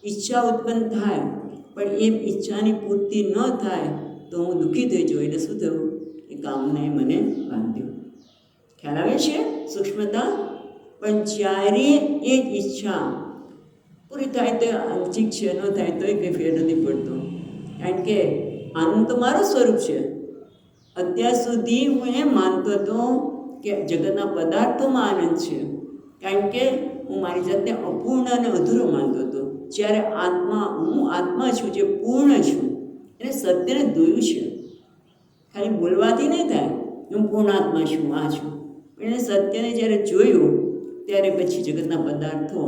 ઈચ્છા ઉત્પન્ન થાય પણ એ ઈચ્છાની પૂર્તિ ન થાય તો હું દુઃખી થઈ જાઉં. એટલે શું થયું? એ કામનાએ મને બાંધ્યું. ખ્યાલ આવે છે સૂક્ષ્મતા? પણ જ્યારે એ જ ઈચ્છા પૂરી થાય તો ઠીક છે, ન થાય તો એ કંઈ ફેર નથી પડતો. કારણ કે આનંદ તો મારું સ્વરૂપ છે. અત્યાર સુધી હું એમ માનતો હતો કે જગતના પદાર્થોમાં આનંદ છે, કારણ કે હું મારી જાતને અપૂર્ણ અને અધૂરો માનતો હતો. જ્યારે હું આત્મા છું, જે પૂર્ણ છું, એને સત્યને જોયું છે. ખાલી બોલવાથી નહીં થાય હું પૂર્ણ આત્મા છું, આ છું, પણ એને સત્યને જ્યારે જોયું ત્યારે પછી જગતના પદાર્થો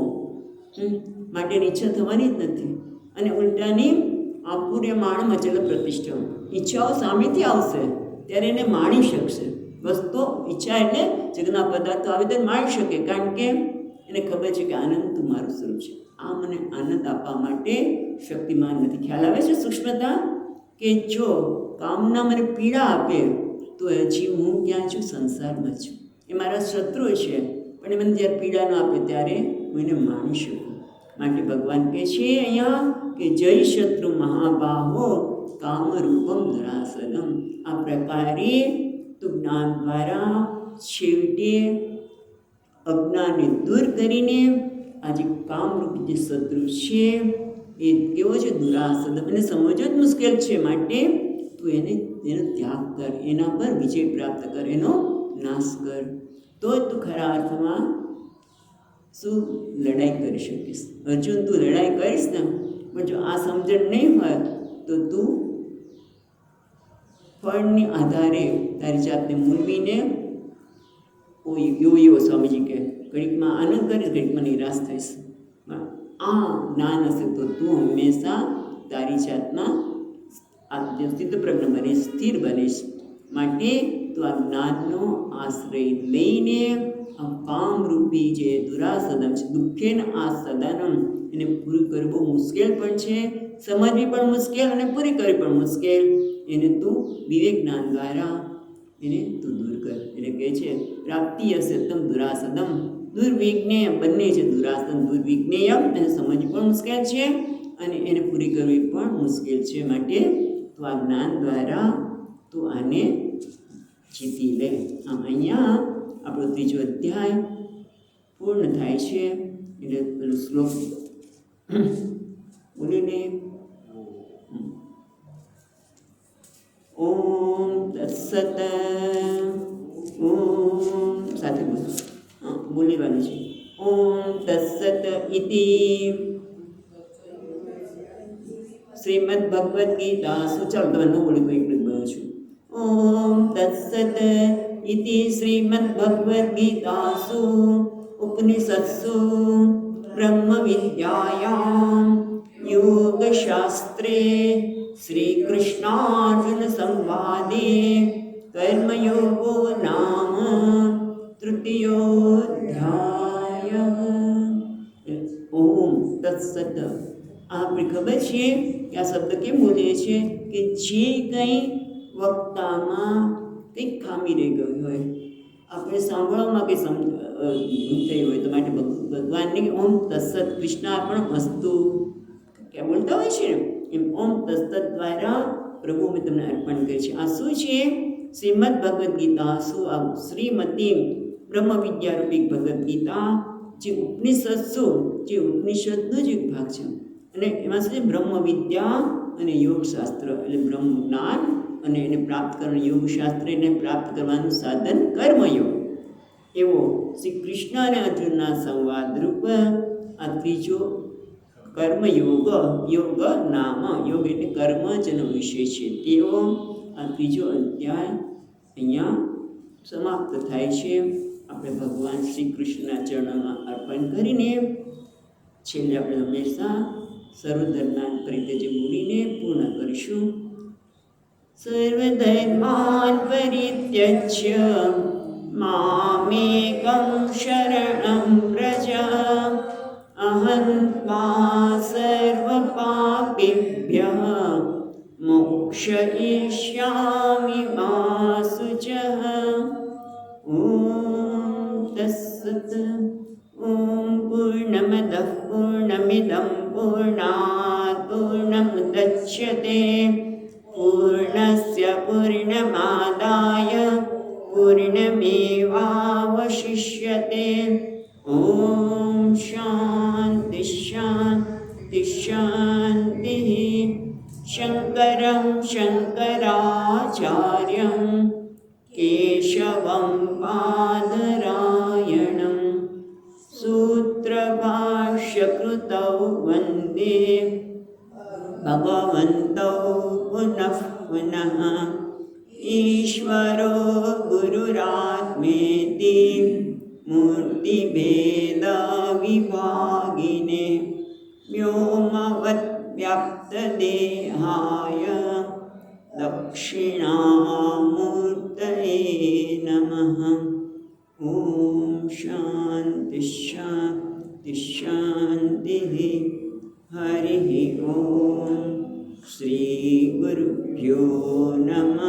માટેની ઈચ્છા થવાની જ નથી. અને ઉલટાની આપૂર્યમાણ અચલ પ્રતિષ્ઠા, ઈચ્છાઓ સામેથી આવશે ત્યારે એને માણી શકશે. વસ્તુ ઈચ્છા એટલે જગતના પદાર્થો આવે તો માણી શકે, કારણ કે એને ખબર છે કે આનંદ તો મારું સ્વરૂપ છે, આ મને આનંદ આપવા માટે શક્તિમાન નથી. ખ્યાલ આવે છે સૂક્ષ્મતા? કે જો કામના મને પીડા આપે તો હજી હું ક્યાં છું? સંસારમાં છું. એ મારા શત્રુ છે, પણ એ મને જ્યારે પીડા ન આપે ત્યારે હું એને માણી શકું. માટે ભગવાન કહે છે અહીંયા કે જય શત્રુ મહાબાહો કામરૂપમ ધરાસનમ. આ પ્રકારે તો જ્ઞાન દ્વારા છેવટે અજ્ઞાનને દૂર કરીને આજે કામરૂપી જે શત્રુ છે એ કેવો છે? દુરાસન. એને સમજવો જ મુશ્કેલ છે. માટે તું એનો ત્યાગ કર, એના પર વિજય પ્રાપ્ત કર, એનો નાશ કર, તો જ તું ખરા અર્થમાં શું લડાઈ કરી શકીશ. અર્જુન, તું લડાઈ કરીશ ને, પણ જો આ સમજણ નહીં હોય તો તું ફળની આધારે તારી જાતને મૂલવીને એવો સ્વામીજી કે ઘડીકમાં આનંદ કરીશ, ઘડીકમાં નિરાશ થઈશ. આ જ્ઞાન હશે તો તું હંમેશા તારી જાતમાં સ્થિતપ્રજ્ઞ બનીશ, સ્થિર બનીશ. માટે તું આ જ્ઞાનનો આશ્રય લઈને આ કામરૂપી જે દુરાસદમ છે, દુઃખેન આ સદનમ, એને પૂરું કરવું બહુ મુશ્કેલ પણ છે, સમજવી પણ મુશ્કેલ અને પૂરી કરવી પણ મુશ્કેલ. એને તું વિવેક જ્ઞાન દ્વારા એને તું દૂર કર. એટલે કહે છે પ્રાપ્તિ અસતમ દુરાસદમ, દુર્વિજ્ઞેય બંને છે. દુરાસદમ દુર્વિજ્ઞેયમ, એને સમજવી પણ મુશ્કેલ છે અને એને પૂરી કરવી પણ મુશ્કેલ છે. માટે તું આ જ્ઞાન દ્વારા તું આને જીતી લે. આમ અહીંયા આપણો 3જો અધ્યાય પૂર્ણ થાય છે. એટલે પેલો શ્લોક બોલીને ઓમ તત્સત. ઓમ સાથે બોલવાનું છે. ઓમ તત્સત ઇતિ શ્રીમદ ભગવદ્ ગીતાસુ. ચાલો તમે ન બોલી તો એકલું બોલું છું. ઓમ તત્સત ઇતિ શ્રીમદ ભગવદ્ ગીતાસુ ઉપનિષત્સુ બ્રહ્મ વિદ્યાયામ યોગશાસ્ત્રે શ્રી કૃષ્ણાર્જુન સંવાદે કર્મયોગો નામ તૃતીયોધ્યાય. ઓમ તત્સત. આપણે ખબર છે કે આ શબ્દ કેમ બોલીએ છીએ કે જે કંઈ વક્તામાં કંઈક ખામી રહી ગઈ હોય, આપણે સાંભળવામાં કંઈ ભૂલ થઈ હોય, તો માટે ભગવાનની ઓમ તત્સત કૃષ્ણાર્પણ વસ્તુ ક્યાં બોલતા હોય છે એમ ઓમ તત્સત દ્વારા પ્રભુ મેં તમને અર્પણ કરી છે. આ શું છે? શ્રીમદ ભગવદ્ ગીતા. શું આ શ્રીમતી બ્રહ્મ વિદ્યારૂપી ભગવદ્ ગીતા, જે ઉપનિષદ જે ઉપનિષદનો જ એક ભાગ છે. અને એમાં શું છે? બ્રહ્મ વિદ્યા અને યોગશાસ્ત્ર, એટલે બ્રહ્મ જ્ઞાન અને એને પ્રાપ્ત કરવાનું યોગશાસ્ત્ર, એને પ્રાપ્ત કરવાનું સાધન કર્મયોગ. એવો શ્રી કૃષ્ણ અને અર્જુનના સંવાદ રૂપ આ 3જો કર્મયોગ. યોગ નામ, યોગ એટલે કર્મ જેનો વિષય છે તેવો આ 3જો અધ્યાય અહીંયા સમાપ્ત થાય છે. આપણે ભગવાન શ્રી કૃષ્ણના ચરણોમાં અર્પણ કરીને છેલ્લે આપણે હંમેશા સર્વધર્માન પરિત્યજ્ય બોલીને પૂર્ણ કરીશું. સર્વધર્માન પરિત્યજ્ય મામેકં શરણં વ્રજ અહં ત્વા સર્વપાપેભ્યઃ મોક્ષયિષ્યામિ મા શુચઃ. ઓમ તત્સત. ઓમ પૂર્ણમદઃ પૂર્ણમિદં પૂર્ણાત પૂર્ણમુદચ્યતે પૂર્ણસ્ય પૂર્ણમાદાય પૂર્ણમેવાવશિષ્યતે. ઓમ શાંતિ શાંતિ શાંતિ. શંકરં શંકરાચાર્યં કેશવં બાદરાયણં સૂત્રભાષ્યકૃતૌ વંદે ભગવन्तौ પુનઃ પુનઃ. ઈશ્વરો ગુરુરાત્મેતિ મૂર્તિભેદવિભાગિને વ્યોમવદ્વ્યાપ્તદેહાય દક્ષિણામૂર્તયે નમઃ. ઓમ શાંતિ શાંતિ શાંતિ. હરિ ઓમ. શ્રી ગુરુભ્યો નમઃ.